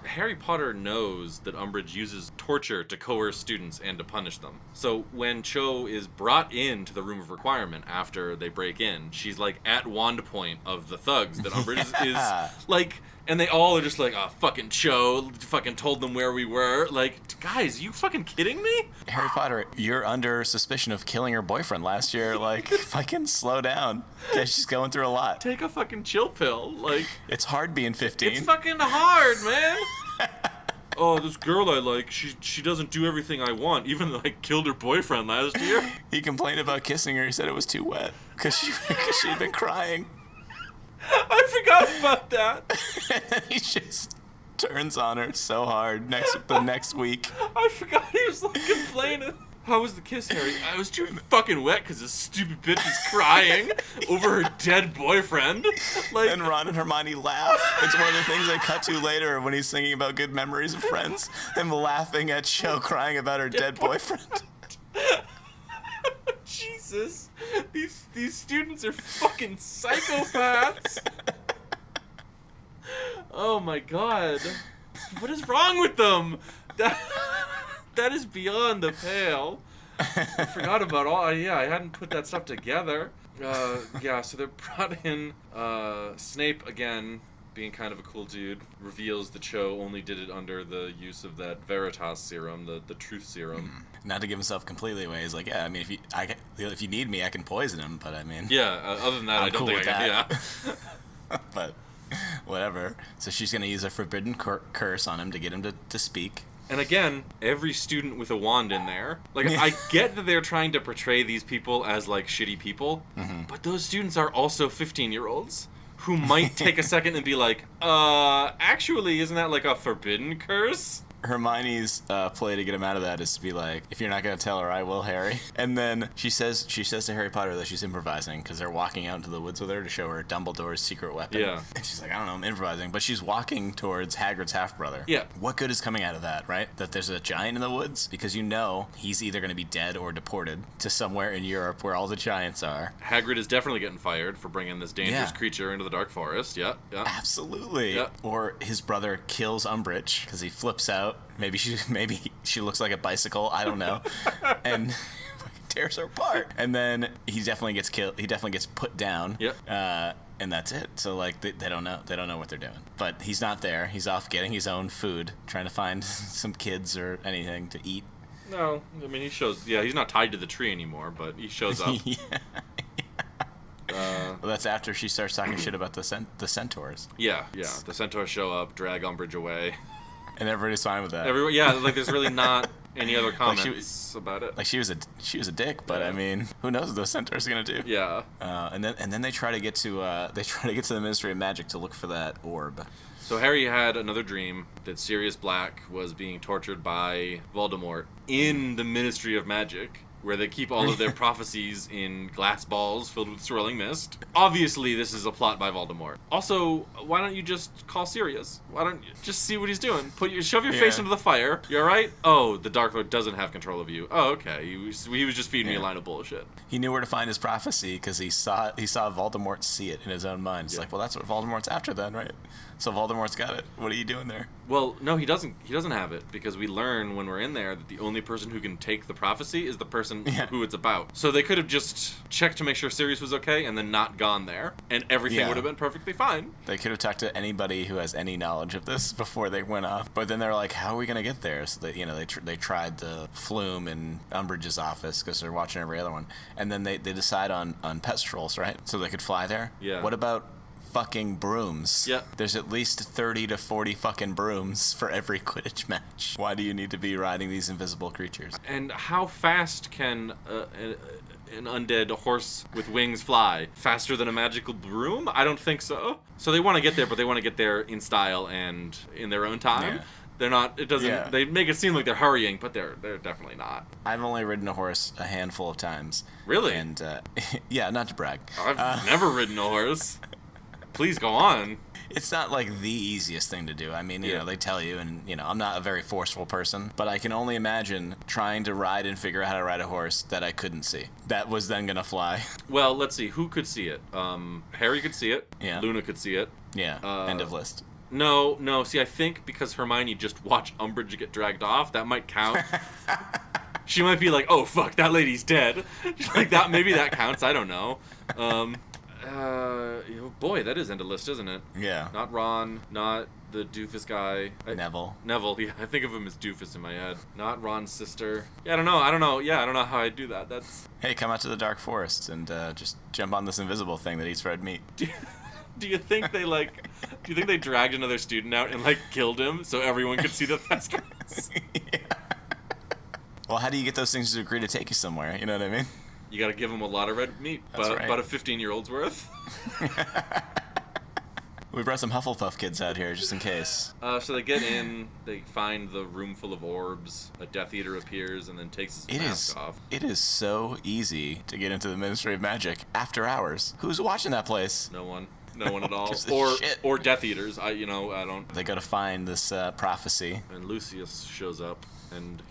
Harry Potter knows that Umbridge uses torture to coerce students and to punish them. So when Cho is brought into the room of requirement after they break in, she's like at wand point of the thugs that Umbridge is like, and they all are just like, oh, fucking Cho, fucking told them where we were. Like, guys, you fucking kidding me? Harry Potter, you're under suspicion of killing your boyfriend last year. Like, fucking slow down. Yeah, she's going through a lot. Take a fucking chill pill. Like, it's hard being 15. It's fucking hard, man. Oh, this girl I like, she doesn't do everything I want, even though I killed her boyfriend last year. He complained about kissing her. He said it was too wet because she'd been crying. I forgot about that. And he just turns on her so hard the next week. I forgot he was like complaining. How was the kiss, Harry? I was too fucking wet because this stupid bitch is crying over her dead boyfriend. Like, and Ron and Hermione laugh. It's one of the things they cut to later when he's singing about good memories of friends. Him laughing at Cho crying about her dead boyfriend. Jesus, these students are fucking psychopaths. Oh my god, what is wrong with them? That is beyond the pale. I forgot about all. Yeah, I hadn't put that stuff together. Yeah, so they're brought in. Snape again, being kind of a cool dude, reveals that Cho only did it under the use of that Veritas serum, the truth serum. Not to give himself completely away. He's like, yeah, I mean, if you need me, I can poison him, but I mean... Yeah, other than that, I don't think I can, yeah. But, whatever. So she's going to use a forbidden curse on him to get him to speak. And again, every student with a wand in there. Like, I get that they're trying to portray these people as, like, shitty people, but those students are also 15-year-olds who might take a second and be like, actually, isn't that like a forbidden curse? Hermione's play to get him out of that is to be like, if you're not going to tell her, I will, Harry. And then she says to Harry Potter that she's improvising because they're walking out into the woods with her to show her Dumbledore's secret weapon. Yeah. And she's like, I don't know, I'm improvising. But she's walking towards Hagrid's half-brother. Yeah. What good is coming out of that, right? That there's a giant in the woods? Because you know he's either going to be dead or deported to somewhere in Europe where all the giants are. Hagrid is definitely getting fired for bringing this dangerous creature into the dark forest. Yeah. Absolutely. Yeah. Or his brother kills Umbridge because he flips out. Maybe she looks like a bicycle. I don't know, and tears her apart. And then he definitely gets killed. He definitely gets put down. Yep. And that's it. So like they don't know. They don't know what they're doing. But he's not there. He's off getting his own food, trying to find some kids or anything to eat. No, I mean he shows. Yeah, he's not tied to the tree anymore, but he shows up. Yeah. Well, that's after she starts talking shit about the centaurs. Yeah. The centaurs show up, drag Umbridge away. And everybody's fine with that. Like there's really not any other comments about it. Like she was a dick, but I mean, who knows what those centaurs are gonna do? Yeah. And then they try to get to the Ministry of Magic to look for that orb. So Harry had another dream that Sirius Black was being tortured by Voldemort in the Ministry of Magic, where they keep all of their prophecies in glass balls filled with swirling mist. Obviously, this is a plot by Voldemort. Also, why don't you just call Sirius? Why don't you just see what he's doing? Shove your face into the fire. You all right? Oh, the Dark Lord doesn't have control of you. Oh, okay. He was just feeding me a line of bullshit. He knew where to find his prophecy because he saw Voldemort see it in his own mind. It's like, well, that's what Voldemort's after then, right? So Voldemort's got it. What are you doing there? Well, no, he doesn't. He doesn't have it because we learn when we're in there that the only person who can take the prophecy is the person who it's about. So they could have just checked to make sure Sirius was okay and then not gone there, and everything would have been perfectly fine. They could have talked to anybody who has any knowledge of this before they went off. But then they're like, how are we gonna get there? So they tried the flume in Umbridge's office because they're watching every other one, and then they decide on pestrels, right? So they could fly there. Yeah. What about fucking brooms? Yeah. There's at least 30 to 40 fucking brooms for every Quidditch match. Why do you need to be riding these invisible creatures? And how fast can an undead horse with wings fly? Faster than a magical broom? I don't think so. So they want to get there, but they want to get there in style and in their own time. Yeah. They're not. It doesn't. Yeah. They make it seem like they're hurrying, but they're definitely not. I've only ridden a horse a handful of times. Really? And yeah, not to brag. I've never ridden a horse. Please go on. It's not like the easiest thing to do. I mean, you know, they tell you, and I'm not a very forceful person, but I can only imagine trying to ride and figure out how to ride a horse that I couldn't see. That was then gonna fly. Well, let's see. Who could see it? Harry could see it. Yeah. Luna could see it. Yeah. End of list. No. See, I think because Hermione just watched Umbridge get dragged off, that might count. She might be like, "Oh fuck, that lady's dead." Like that. Maybe that counts. I don't know. Boy, that is end of list, isn't it? Yeah. Not Ron, not the doofus guy. Neville. Neville, yeah, I think of him as doofus in my head. Not Ron's sister. Yeah, I don't know. Yeah, I don't know how I do that. That's. Hey, come out to the Dark Forest and just jump on this invisible thing that eats red meat. Do you think they Do you think they dragged another student out and killed him so everyone could see the Thestrals? Yeah. Well, how do you get those things to agree to take you somewhere? You know what I mean? You gotta give them a lot of red meat. That's right. About a 15-year-old's worth. We brought some Hufflepuff kids out here just in case. So they get in, they find the room full of orbs, a Death Eater appears and then takes his mask off. It is so easy to get into the Ministry of Magic after hours. Who's watching that place? No one at all. Gives a shit. Or Death Eaters. I don't. They gotta find this prophecy. And Lucius shows up and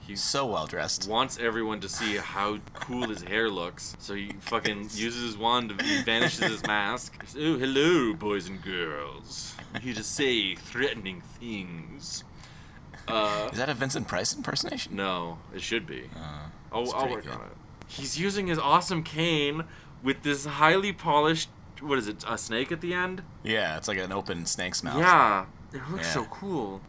He's so well dressed. Wants everyone to see how cool his hair looks, so he fucking uses his wand and vanishes his mask. Oh, hello, boys and girls. I'm here to say threatening things. Is that a Vincent Price impersonation? No, it should be. I'll work on it. He's using his awesome cane with this highly polished, what is it, a snake at the end? Yeah, it's like an open snake's mouth. Yeah. It looks so cool.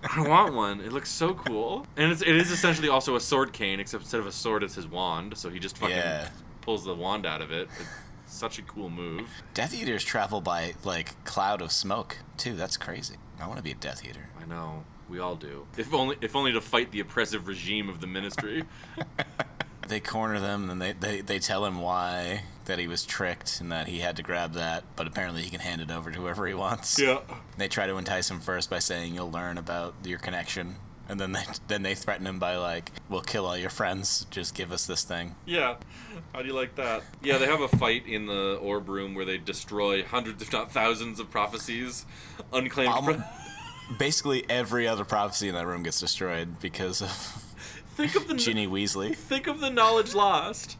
I want one. It looks so cool. And it is essentially also a sword cane, except instead of a sword, it's his wand. So he just fucking pulls the wand out of it. It's such a cool move. Death Eaters travel by, cloud of smoke, too. That's crazy. I want to be a Death Eater. I know. We all do. If only to fight the oppressive regime of the Ministry. they corner them, and then they tell him why, that he was tricked and that he had to grab that, but apparently he can hand it over to whoever he wants. Yeah. They try to entice him first by saying you'll learn about your connection, and then they threaten him by like, we'll kill all your friends, just give us this thing. Yeah. How do you like that? Yeah, they have a fight in the orb room where they destroy hundreds, if not thousands, of prophecies. Unclaimed. Basically every other prophecy in that room gets destroyed because of think of the Ginny Weasley. Think of the knowledge lost.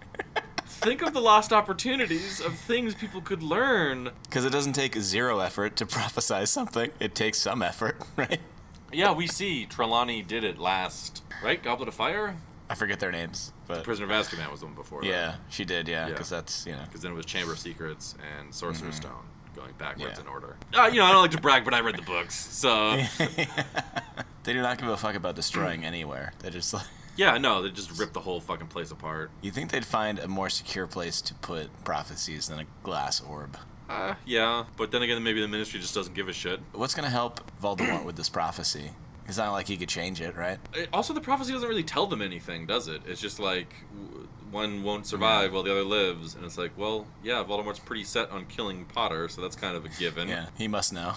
Think of the lost opportunities of things people could learn. Because it doesn't take zero effort to prophesize something. It takes some effort, right? Yeah, we see Trelawney did it last. Right? Goblet of Fire? I forget their names. But Prisoner of Azkaban was the one before. Yeah, right? she did, yeah. Because that's, Because then it was Chamber of Secrets and Sorcerer's Stone, going backwards in order. I don't like to brag, but I read the books, so... They do not give a fuck about destroying anywhere. They just like... Yeah, no, they just rip the whole fucking place apart. You think they'd find a more secure place to put prophecies than a glass orb? Yeah, but then again, maybe the Ministry just doesn't give a shit. What's going to help Voldemort with this prophecy? It's not like he could change it, right? Also, the prophecy doesn't really tell them anything, does it? It's just like, one won't survive while the other lives. And it's like, well, yeah, Voldemort's pretty set on killing Potter, so that's kind of a given. Yeah, he must know.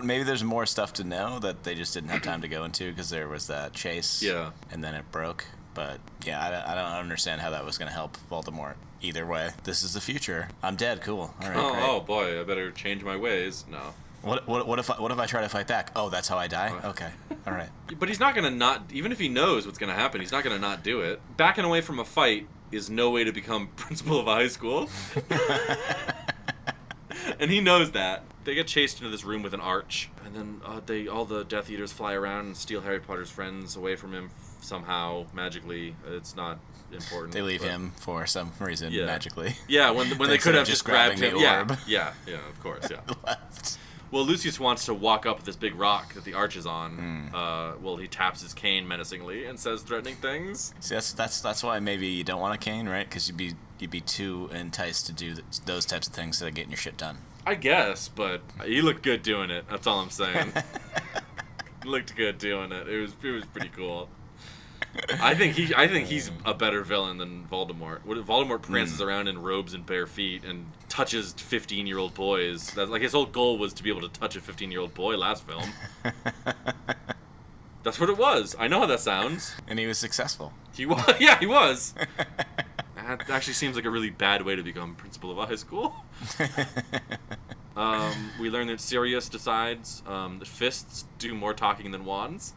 Maybe there's more stuff to know that they just didn't have time to go into because there was that chase. Yeah. And then it broke. But, yeah, I don't understand how that was going to help Voldemort. Either way, this is the future. I'm dead. Cool. All right, great. Oh, boy, I better change my ways. No. What if I try to fight back? Oh, that's how I die? Okay. All right. But he's not going to not... Even if he knows what's going to happen, he's not going to not do it. Backing away from a fight is no way to become principal of a high school. And he knows that. They get chased into this room with an arch. And then all the Death Eaters fly around and steal Harry Potter's friends away from him somehow, magically. It's not important. They leave him for some reason, magically. Yeah, when they could have just grabbed him. Orb. Yeah, of course, yeah. Left. Well, Lucius wants to walk up this big rock that the arch is on. Well, he taps his cane menacingly and says threatening things. See, that's why maybe you don't want a cane, right? Because you'd be too enticed to do those types of things that are getting your shit done. I guess, but he looked good doing it. That's all I'm saying. He looked good doing it. It was pretty cool. I think he's a better villain than Voldemort. Voldemort prances around in robes and bare feet and touches 15-year-old boys. That's like his whole goal was to be able to touch a 15-year-old boy last film. That's what it was. I know how that sounds. And he was successful. He was. Yeah, he was. That actually seems like a really bad way to become principal of a high school. We learn that Sirius decides that fists do more talking than wands.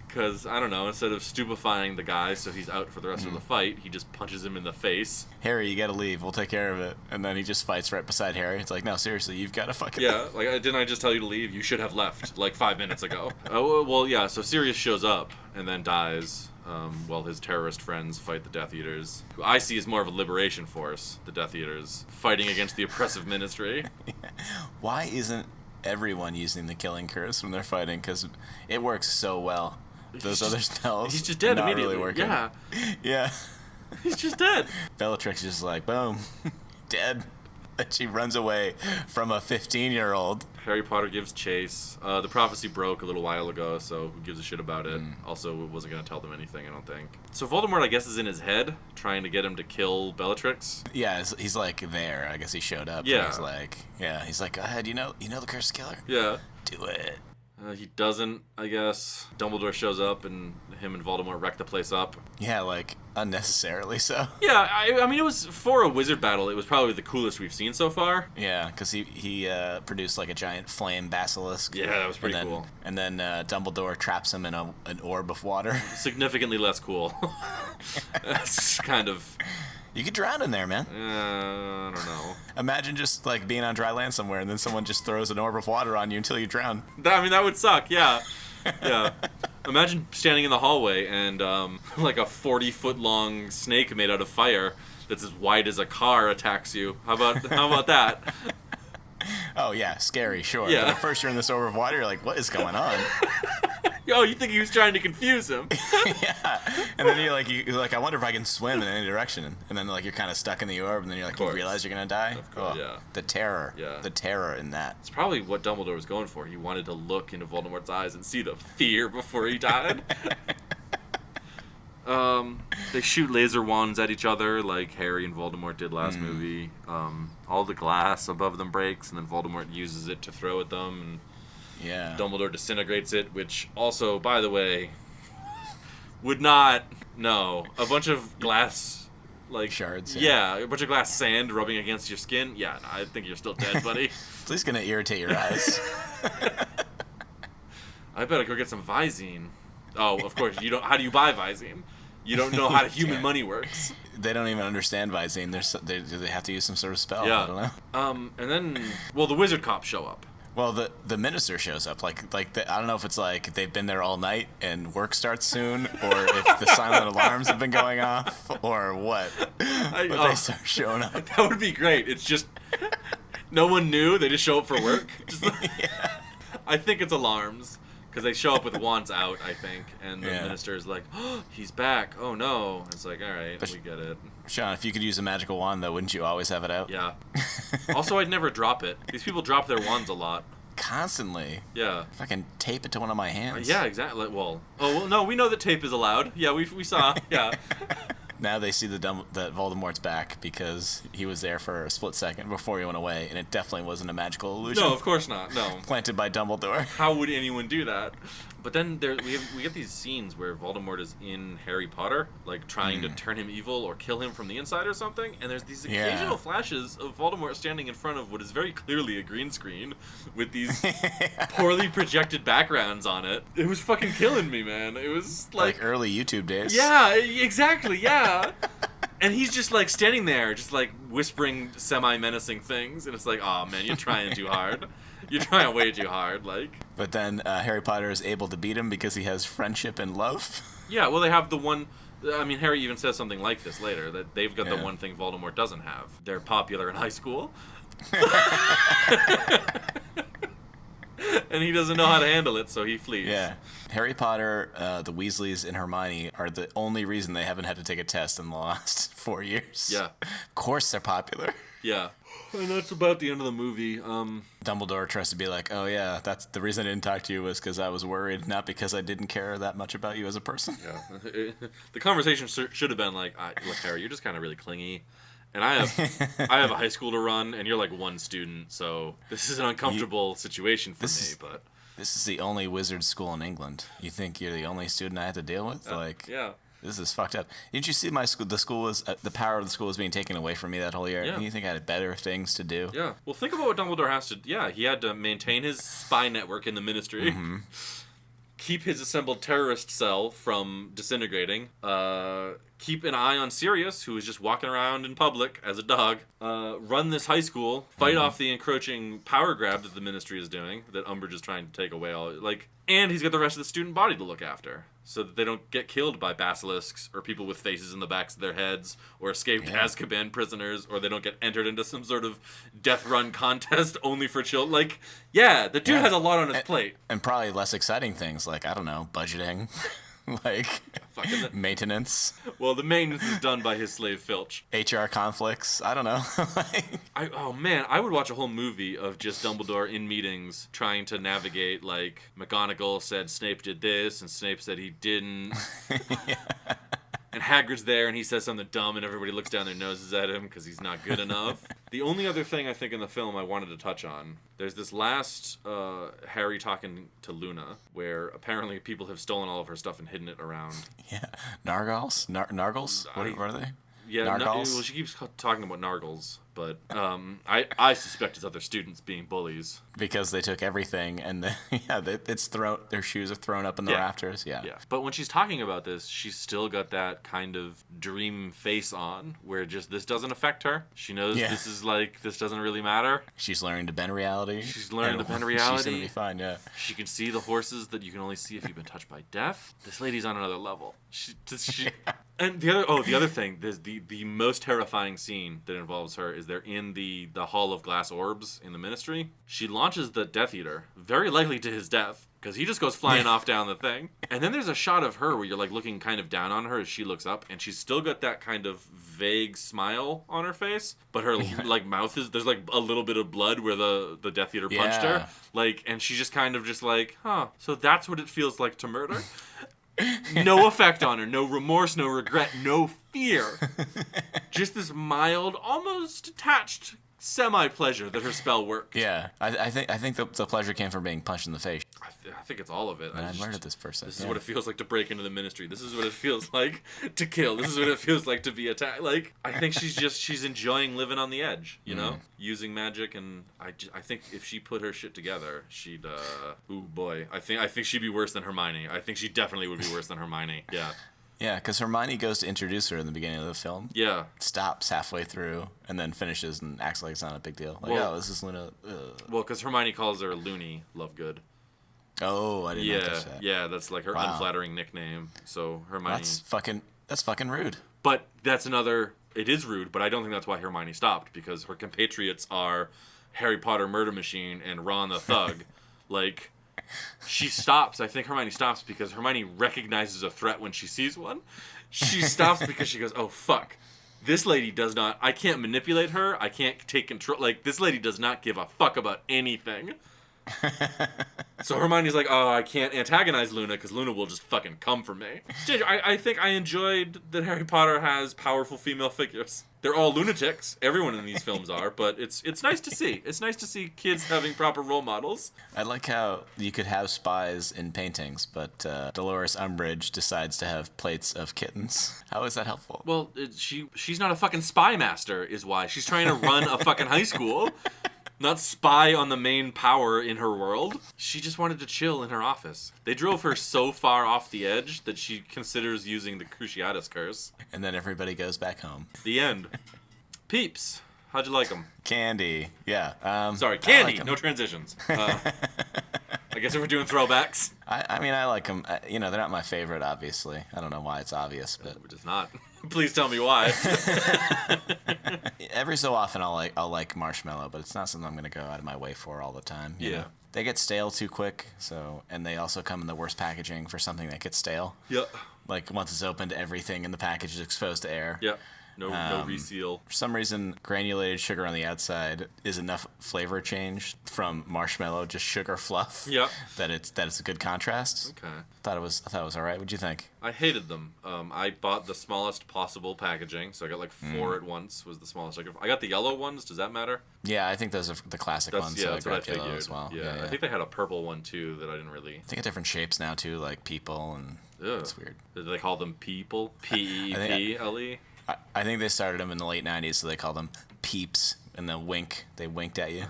Because, I don't know, instead of stupefying the guy so he's out for the rest of the fight, he just punches him in the face. Harry, you gotta leave. We'll take care of it. And then he just fights right beside Harry. It's like, no, seriously, you've gotta fucking... Yeah, like, didn't I just tell you to leave? You should have left, like, 5 minutes ago. Oh, well, yeah, so Sirius shows up and then dies while his terrorist friends fight the Death Eaters, who I see as more of a liberation force, the Death Eaters, fighting against the oppressive Ministry. Why isn't everyone using the killing curse when they're fighting? Because it works so well. Those other spells. He's just dead not immediately. Really working. Yeah. Yeah. He's just dead. Bellatrix is just like, boom, dead. And she runs away from a 15-year-old. Harry Potter gives chase. The prophecy broke a little while ago, so who gives a shit about it? Also, wasn't going to tell them anything, I don't think. So Voldemort, I guess, is in his head, trying to get him to kill Bellatrix. Yeah, he's like there. I guess he showed up. Yeah. And he's like, go ahead, you know the cursed killer? Yeah. Do it. He doesn't, I guess. Dumbledore shows up and him and Voldemort wreck the place up. Yeah, like, unnecessarily so. Yeah, I mean, it was, for a wizard battle, it was probably the coolest we've seen so far. Yeah, because he produced, like, a giant flame basilisk. Yeah, that was pretty cool. And then Dumbledore traps him in an orb of water. Significantly less cool. That's kind of... You could drown in there, man. I don't know. Imagine just, like, being on dry land somewhere and then someone just throws an orb of water on you until you drown. That would suck, yeah. Yeah. Imagine standing in the hallway and, like, a 40-foot-long snake made out of fire that's as wide as a car attacks you. How about that? Oh, yeah, scary, sure. Yeah. But at first you're in this orb of water, you're like, what is going on? Oh, you think he was trying to confuse him? Yeah. And then you're like, I wonder if I can swim in any direction. And then, like, you're kind of stuck in the orb, and then you're like, you realize you're going to die? Of course, yeah. The terror. Yeah. The terror in that. It's probably what Dumbledore was going for. He wanted to look into Voldemort's eyes and see the fear before he died. They shoot laser wands at each other like Harry and Voldemort did last movie. All the glass above them breaks, and then Voldemort uses it to throw at them, and Dumbledore disintegrates it, which also, by the way, would not... No. A bunch of glass... like shards. Yeah, a bunch of glass sand rubbing against your skin. Yeah, no, I think you're still dead, buddy. It's at least gonna irritate your eyes. I better go get some Visine. Oh, of course, you don't... How do you buy Visine? You don't know how human money works. They don't even understand Visine. They have to use some sort of spell. Yeah. I don't know. And then, well, the wizard cops show up. Well, the minister shows up. I don't know if it's like they've been there all night and work starts soon, or if the silent alarms have been going off, or what. But they start showing up. That would be great. It's just no one knew. They just show up for work. I think it's alarms. Because they show up with wands out, I think, and the minister's like, oh, he's back. Oh, no. It's like, all right, we get it. Sean, if you could use a magical wand, though, wouldn't you always have it out? Yeah. Also, I'd never drop it. These people drop their wands a lot. Constantly. Yeah. If I can tape it to one of my hands. Yeah, exactly. Well, no, we know that tape is allowed. Yeah, we saw. Yeah. Now they see that Voldemort's back because he was there for a split second before he went away, and it definitely wasn't a magical illusion. No, of course not. No. Planted by Dumbledore. How would anyone do that? But then we get these scenes where Voldemort is in Harry Potter, like trying to turn him evil or kill him from the inside or something, and there's these occasional flashes of Voldemort standing in front of what is very clearly a green screen with these poorly projected backgrounds on it. It was fucking killing me, man. It was like early YouTube days. Yeah, exactly, yeah. And he's just like standing there, just like whispering semi-menacing things, and it's like, oh man, you're trying too hard. You're trying way too hard, like. But then Harry Potter is able to beat him because he has friendship and love. Yeah, well, they have the one... I mean, Harry even says something like this later, that they've got the one thing Voldemort doesn't have. They're popular in high school. And he doesn't know how to handle it, so he flees. Yeah. Harry Potter, the Weasleys, and Hermione are the only reason they haven't had to take a test in the last 4 years. Yeah. Of course they're popular. Yeah. And that's about the end of the movie. Dumbledore tries to be like, oh yeah, that's the reason I didn't talk to you was because I was worried, not because I didn't care that much about you as a person. Yeah. The conversation should have been like, look, Harry, you're just kind of really clingy. And I have a high school to run, and you're like one student, so this is an uncomfortable situation for me. But this is the only wizard school in England. You think you're the only student I have to deal with? Yeah. This is fucked up. Didn't you see my school? The school was the power of the school was being taken away from me that whole year. Yeah. And you think I had better things to do? Yeah. Well, think about what Dumbledore has to. Yeah, he had to maintain his spy network in the Ministry, keep his assembled terrorist cell from disintegrating, keep an eye on Sirius, who is just walking around in public as a dog, run this high school, fight off the encroaching power grab that the Ministry is doing, that Umbridge is trying to take away all, and he's got the rest of the student body to look after, so that they don't get killed by basilisks or people with faces in the backs of their heads, or escaped Azkaban prisoners, or they don't get entered into some sort of death run contest only for children. The dude has a lot on his plate. And probably less exciting things like, I don't know, budgeting. Maintenance. Well, the maintenance is done by his slave Filch. HR conflicts. I don't know. I would watch a whole movie of just Dumbledore in meetings trying to navigate, McGonagall said Snape did this, and Snape said he didn't. And Hagrid's there, and he says something dumb, and everybody looks down their noses at him because he's not good enough. The only other thing I think in the film I wanted to touch on, there's this last Harry talking to Luna, where apparently people have stolen all of her stuff and hidden it around. Yeah. Nargals? Nargles? What are they? Yeah, well, she keeps talking about Nargles, but I suspect it's other students being bullies. Because they took everything, and their shoes are thrown up in the rafters. Yeah. But when she's talking about this, she's still got that kind of dream face on, where just this doesn't affect her. She knows this is this doesn't really matter. She's learning to bend reality. She's learning to bend She's reality. gonna be fine. Yeah. She can see the horses that you can only see if you've been touched by death. This lady's on another level. And the other thing, there's the most terrifying scene that involves her is they're in the Hall of Glass Orbs in the Ministry. She launches the Death Eater, very likely to his death, because he just goes flying off down the thing. And then there's a shot of her where you're looking kind of down on her as she looks up, and she's still got that kind of vague smile on her face, but her mouth is, there's a little bit of blood where the Death Eater punched her. And she's just kind of so that's what it feels like to murder. No effect on her. No remorse, no regret, no fear. Just this mild, almost detached semi-pleasure that her spell worked. Yeah, I think the pleasure came from being punched in the face. I think it's all of it. And I murdered this person. This is what it feels like to break into the ministry. This is what it feels like to kill. This is what it feels like to be attacked. Like, I think she's enjoying living on the edge, you know? Using magic, and I think if she put her shit together, she'd, ooh boy. I think she'd be worse than Hermione. I think she definitely would be worse than Hermione. Yeah. Yeah, because Hermione goes to introduce her in the beginning of the film. Yeah. Stops halfway through and then finishes and acts like it's not a big deal. Like, oh, this is Luna. Well, because Hermione calls her Loony Lovegood. Oh, I didn't notice that. Yeah, that's like her unflattering nickname. So Hermione. That's fucking rude. But that's another. It is rude, but I don't think that's why Hermione stopped, because her compatriots are Harry Potter Murder Machine and Ron the Thug. Like, she stops. I think Hermione stops because Hermione recognizes a threat when she sees one. She stops because she goes, oh, fuck. This lady does not... I can't manipulate her. I can't take control. Like, this lady does not give a fuck about anything. So Hermione's like, oh, I can't antagonize Luna because Luna will just fucking come for me. I think I enjoyed that Harry Potter has powerful female figures. They're all lunatics. Everyone in these films are, but it's nice to see. It's nice to see kids having proper role models. I like how you could have spies in paintings, but Dolores Umbridge decides to have plates of kittens. How is that helpful? Well, she's not a fucking spy master, is why. She's trying to run a fucking high school. Not spy on the main power in her world. She just wanted to chill in her office. They drove her so far off the edge that she considers using the Cruciatus curse. And then everybody goes back home. The end. Peeps. How'd you like them? Candy. Yeah. Sorry, Candy. No transitions. I guess if we're doing throwbacks. I mean, I like them. They're not my favorite, obviously. I don't know why it's obvious, but... Which is not. Please tell me why. Every so often I'll like marshmallow, but it's not something I'm going to go out of my way for all the time. You know? They get stale too quick, and they also come in the worst packaging for something that gets stale. Yep. Like, once it's opened, everything in the package is exposed to air. Yep. No reseal. For some reason, granulated sugar on the outside is enough flavor change from marshmallow, just sugar fluff. Yep. That it's a good contrast. Okay. I thought it was all right. What'd you think? I hated them. I bought the smallest possible packaging, so I got like 4 at once. Was the smallest I could. I got the yellow ones. Does that matter? Yeah, I think those are the classic ones. Yeah, that's what I figured. As well. Yeah, I think they had a purple one too that I didn't really. I think different shapes now too, like people and. Ugh. It's weird. Did they call them people? P-E-P-L-E? I think they started them in the late 90s, so they called them peeps, and then they winked at you.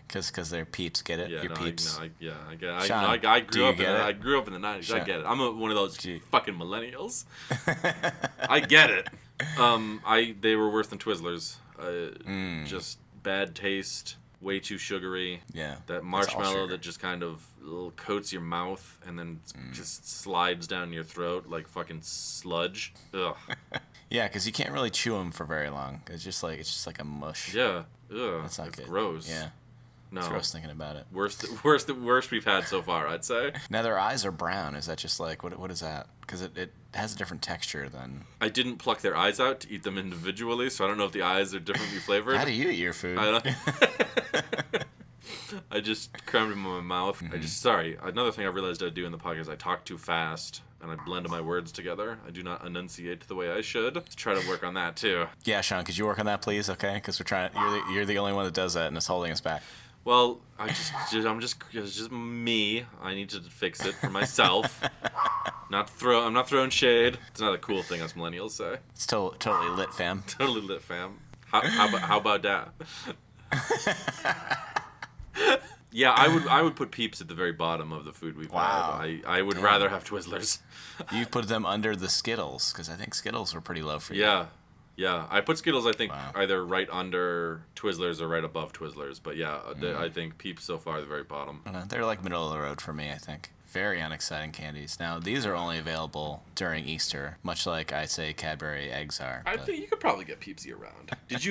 Because they're peeps, get it? Yeah, You're peeps. I get it. Sean, I grew up in the 90s. Sean, I get it. I'm one of those fucking millennials. I get it. They were worse than Twizzlers. Just bad taste, way too sugary. Yeah. That marshmallow that just kind of coats your mouth and then just slides down your throat like fucking sludge. Ugh. Yeah, because you can't really chew them for very long. It's just like a mush. Yeah. Ugh. That's not good. Gross. Yeah. No. It's gross thinking about it. Worst we've had so far, I'd say. Now their eyes are brown. Is that just like what is that? Because it has a different texture than. I didn't pluck their eyes out to eat them individually, so I don't know if the eyes are differently flavored. How do you eat your food? I just crammed them in my mouth. Mm-hmm. Another thing I realized I do in the podcast, I talk too fast and I blend my words together. I do not enunciate the way I should. Let's try to work on that too. Yeah, Sean, could you work on that, please? Okay, because we're trying. You're the only one that does that, and it's holding us back. Well, it's just me. I need to fix it for myself. I'm not throwing shade. It's not a cool thing us millennials say. It's totally lit, fam. Totally lit, fam. How about that? Yeah, I would put Peeps at the very bottom of the food we've had. I would rather have Twizzlers. You put them under the Skittles, because I think Skittles were pretty low for you. Yeah. I put Skittles, I think, either right under Twizzlers or right above Twizzlers. But yeah, I think Peeps so far are the very bottom. They're like middle of the road for me, I think. Very unexciting candies. Now, these are only available during Easter, much like I say Cadbury eggs are. I think you could probably get Peeps year-round. Did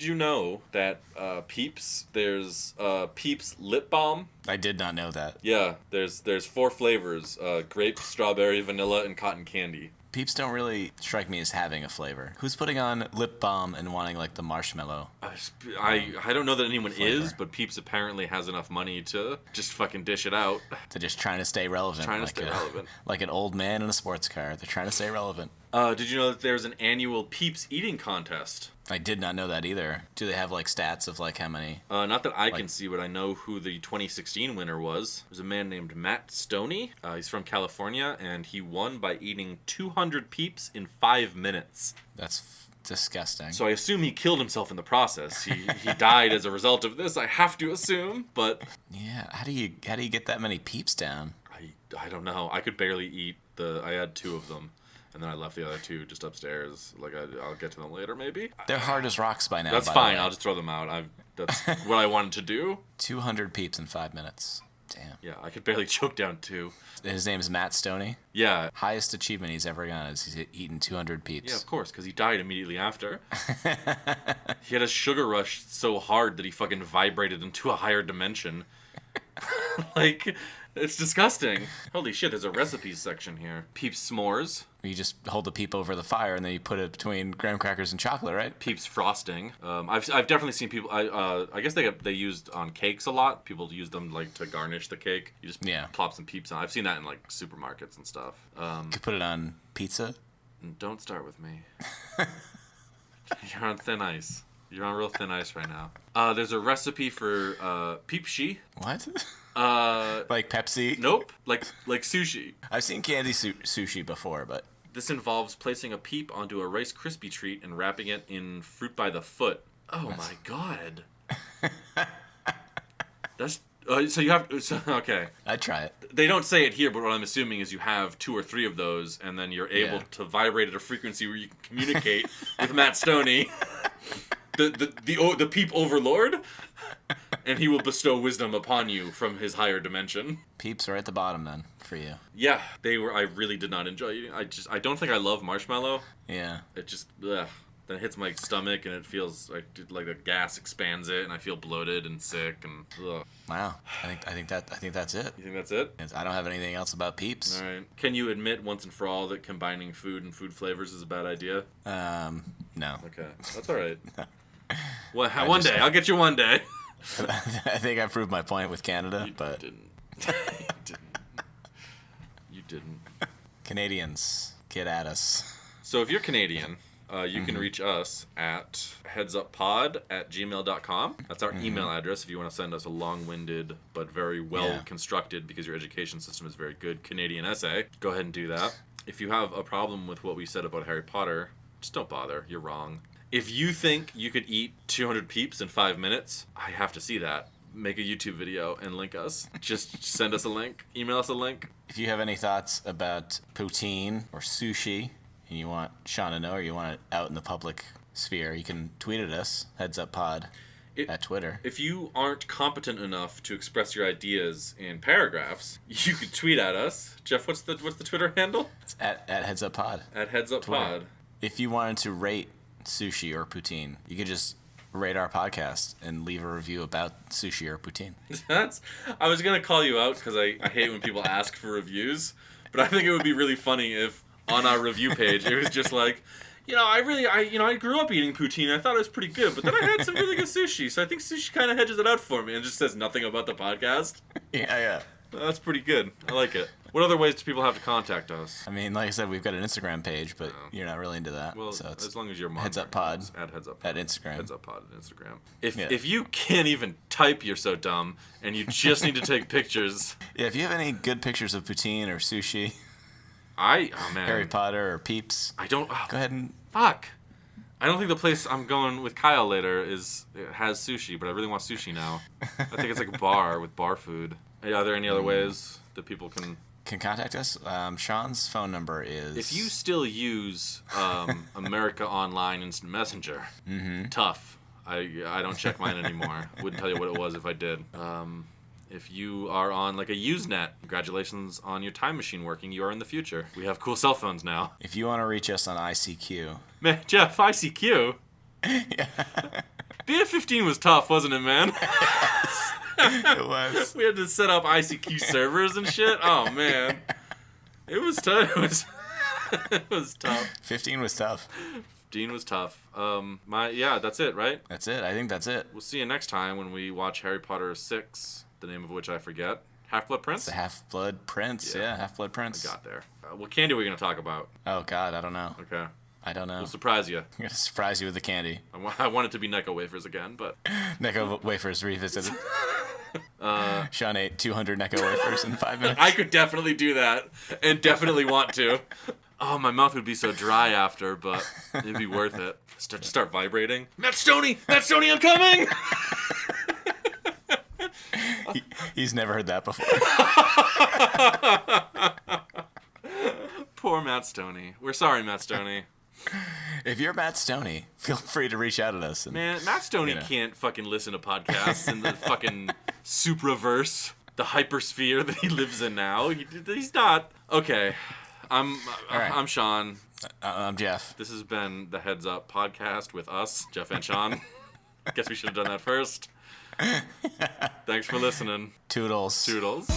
you know that Peeps, there's Peeps lip balm? I did not know that. Yeah, there's 4 flavors, grape, strawberry, vanilla, and cotton candy. Peeps don't really strike me as having a flavor. Who's putting on lip balm and wanting like the marshmallow? I don't know that anyone flavor. is, but Peeps apparently has enough money to just fucking dish it out. They're just trying to stay relevant. Trying to stay relevant. Like an old man in a sports car. They're trying to stay relevant. Did you know that there's an annual Peeps eating contest? I did not know that either. Do they have like stats of like how many? Not that I can see, but I know who the 2016 winner was. It was a man named Matt Stoney. He's from California, and he won by eating 200 Peeps in 5 minutes. That's disgusting. So I assume he killed himself in the process. He died as a result of this. I have to assume, but yeah, how do you get that many Peeps down? I don't know. I could barely eat I had 2 of them. And then I left the other 2 just upstairs. Like, I'll get to them later, maybe. They're hard as rocks by now. That's fine. I'll just throw them out. That's what I wanted to do. 200 Peeps in 5 minutes. Damn. Yeah, I could barely choke down 2. His name is Matt Stoney. Yeah. Highest achievement he's ever gotten is he's eaten 200 Peeps. Yeah, of course, because he died immediately after. He had a sugar rush so hard that he fucking vibrated into a higher dimension. Like, it's disgusting. Holy shit, there's a recipes section here. Peeps s'mores. You just hold the peep over the fire and then you put it between graham crackers and chocolate, right? Peeps frosting. I've definitely seen people. I guess they used on cakes a lot. People use them like to garnish the cake. You just plop some Peeps on. I've seen that in like supermarkets and stuff. You could put it on pizza. Don't start with me. You're on thin ice. You're on real thin ice right now. There's a recipe for peep-shi. What? Like Pepsi? Nope. Like sushi. I've seen candy sushi before, but... This involves placing a peep onto a Rice Krispie treat and wrapping it in fruit by the foot. Oh my god. That's... so you have... okay. I'd try it. They don't say it here, but what I'm assuming is you have 2 or 3 of those, and then you're able to vibrate at a frequency where you can communicate with Matt Stoney, the peep overlord, and he will bestow wisdom upon you from his higher dimension. Peeps are at the bottom then for you. Yeah, they were. I really did not enjoy eating. I don't think I love marshmallow. Yeah. It just then it hits my stomach and it feels like the gas expands it and I feel bloated and sick and ugh. Wow. I think that's it. You think that's it? I don't have anything else about Peeps. All right. Can you admit once and for all that combining food and food flavors is a bad idea? No. Okay, that's all right. Well, one day I'll get you one day. I think I proved my point with Canada, but didn't. You didn't. Canadians, get at us. So if you're Canadian, you can reach us at headsuppod@gmail.com. That's our email address if you want to send us a long-winded but very well-constructed, because your education system is very good, Canadian essay. Go ahead and do that. If you have a problem with what we said about Harry Potter, just don't bother. You're wrong. If you think you could eat 200 Peeps in 5 minutes, I have to see that. Make a YouTube video and link us. Just send us a link. Email us a link. If you have any thoughts about poutine or sushi, and you want Sean to know, or you want it out in the public sphere, you can tweet at us, headsuppod, at Twitter. If you aren't competent enough to express your ideas in paragraphs, you could tweet at us. Jeff, what's the Twitter handle? It's at headsuppod. At headsuppod. If you wanted to rate sushi or poutine, you could just rate our podcast and leave a review about sushi or poutine. I was gonna call you out because I hate when people ask for reviews, but I think it would be really funny if on our review page it was just like, I grew up eating poutine. I thought it was pretty good, but then I had some really good sushi, so I think sushi kind of hedges it out for me, and just says nothing about the podcast. Yeah. That's pretty good. I like it. What other ways do people have to contact us? I mean, like I said, we've got an Instagram page, but you're not really into that. Well, so it's as long as you're Heads Up Pod at Heads Up at Instagram. Heads Up Pod at Instagram. If you can't even type, you're so dumb, and you just need to take pictures. Yeah, if you have any good pictures of poutine or sushi, man, Harry Potter or Peeps, go ahead and fuck. I don't think the place I'm going with Kyle later has sushi, but I really want sushi now. I think it's like a bar with bar food. Are there any other ways that people can contact us? Sean's phone number is... If you still use America Online Instant Messenger, tough. I don't check mine anymore. Wouldn't tell you what it was if I did. If you are on like a Usenet, congratulations on your time machine working. You are in the future. We have cool cell phones now. If you want to reach us on ICQ... Man, Jeff, ICQ? Yeah. BF15 was tough, wasn't it, man? Yes. It was. We had to set up ICQ servers and shit. Oh man, it was tough. It was tough. 15 was tough. Dean was tough. That's it, right? That's it. I think that's it. We'll see you next time when we watch Harry Potter 6, the name of which I forget. Half-Blood Prince? The Half-Blood Prince. Yeah, Half-Blood Prince. I got there. What candy are we going to talk about? Oh, God, I don't know. Okay. I don't know. We'll surprise you. I'm going to surprise you with the candy. I want it to be Necco wafers again, but... Necco wafers revisited. Sean ate 200 Necco wafers in 5 minutes. I could definitely do that, and definitely want to. Oh, my mouth would be so dry after, but it'd be worth it. Start vibrating. Matt Stoney, I'm coming! He's never heard that before. Poor Matt Stoney. We're sorry, Matt Stoney. If you're Matt Stoney, feel free to reach out at us. And, Man, Matt Stoney can't fucking listen to podcasts in the fucking supraverse, the hypersphere that he lives in now. He's not. Okay. I'm Sean. I'm Jeff. This has been the Heads Up podcast with us, Jeff and Sean. Guess we should have done that first. Thanks for listening. Toodles. Toodles.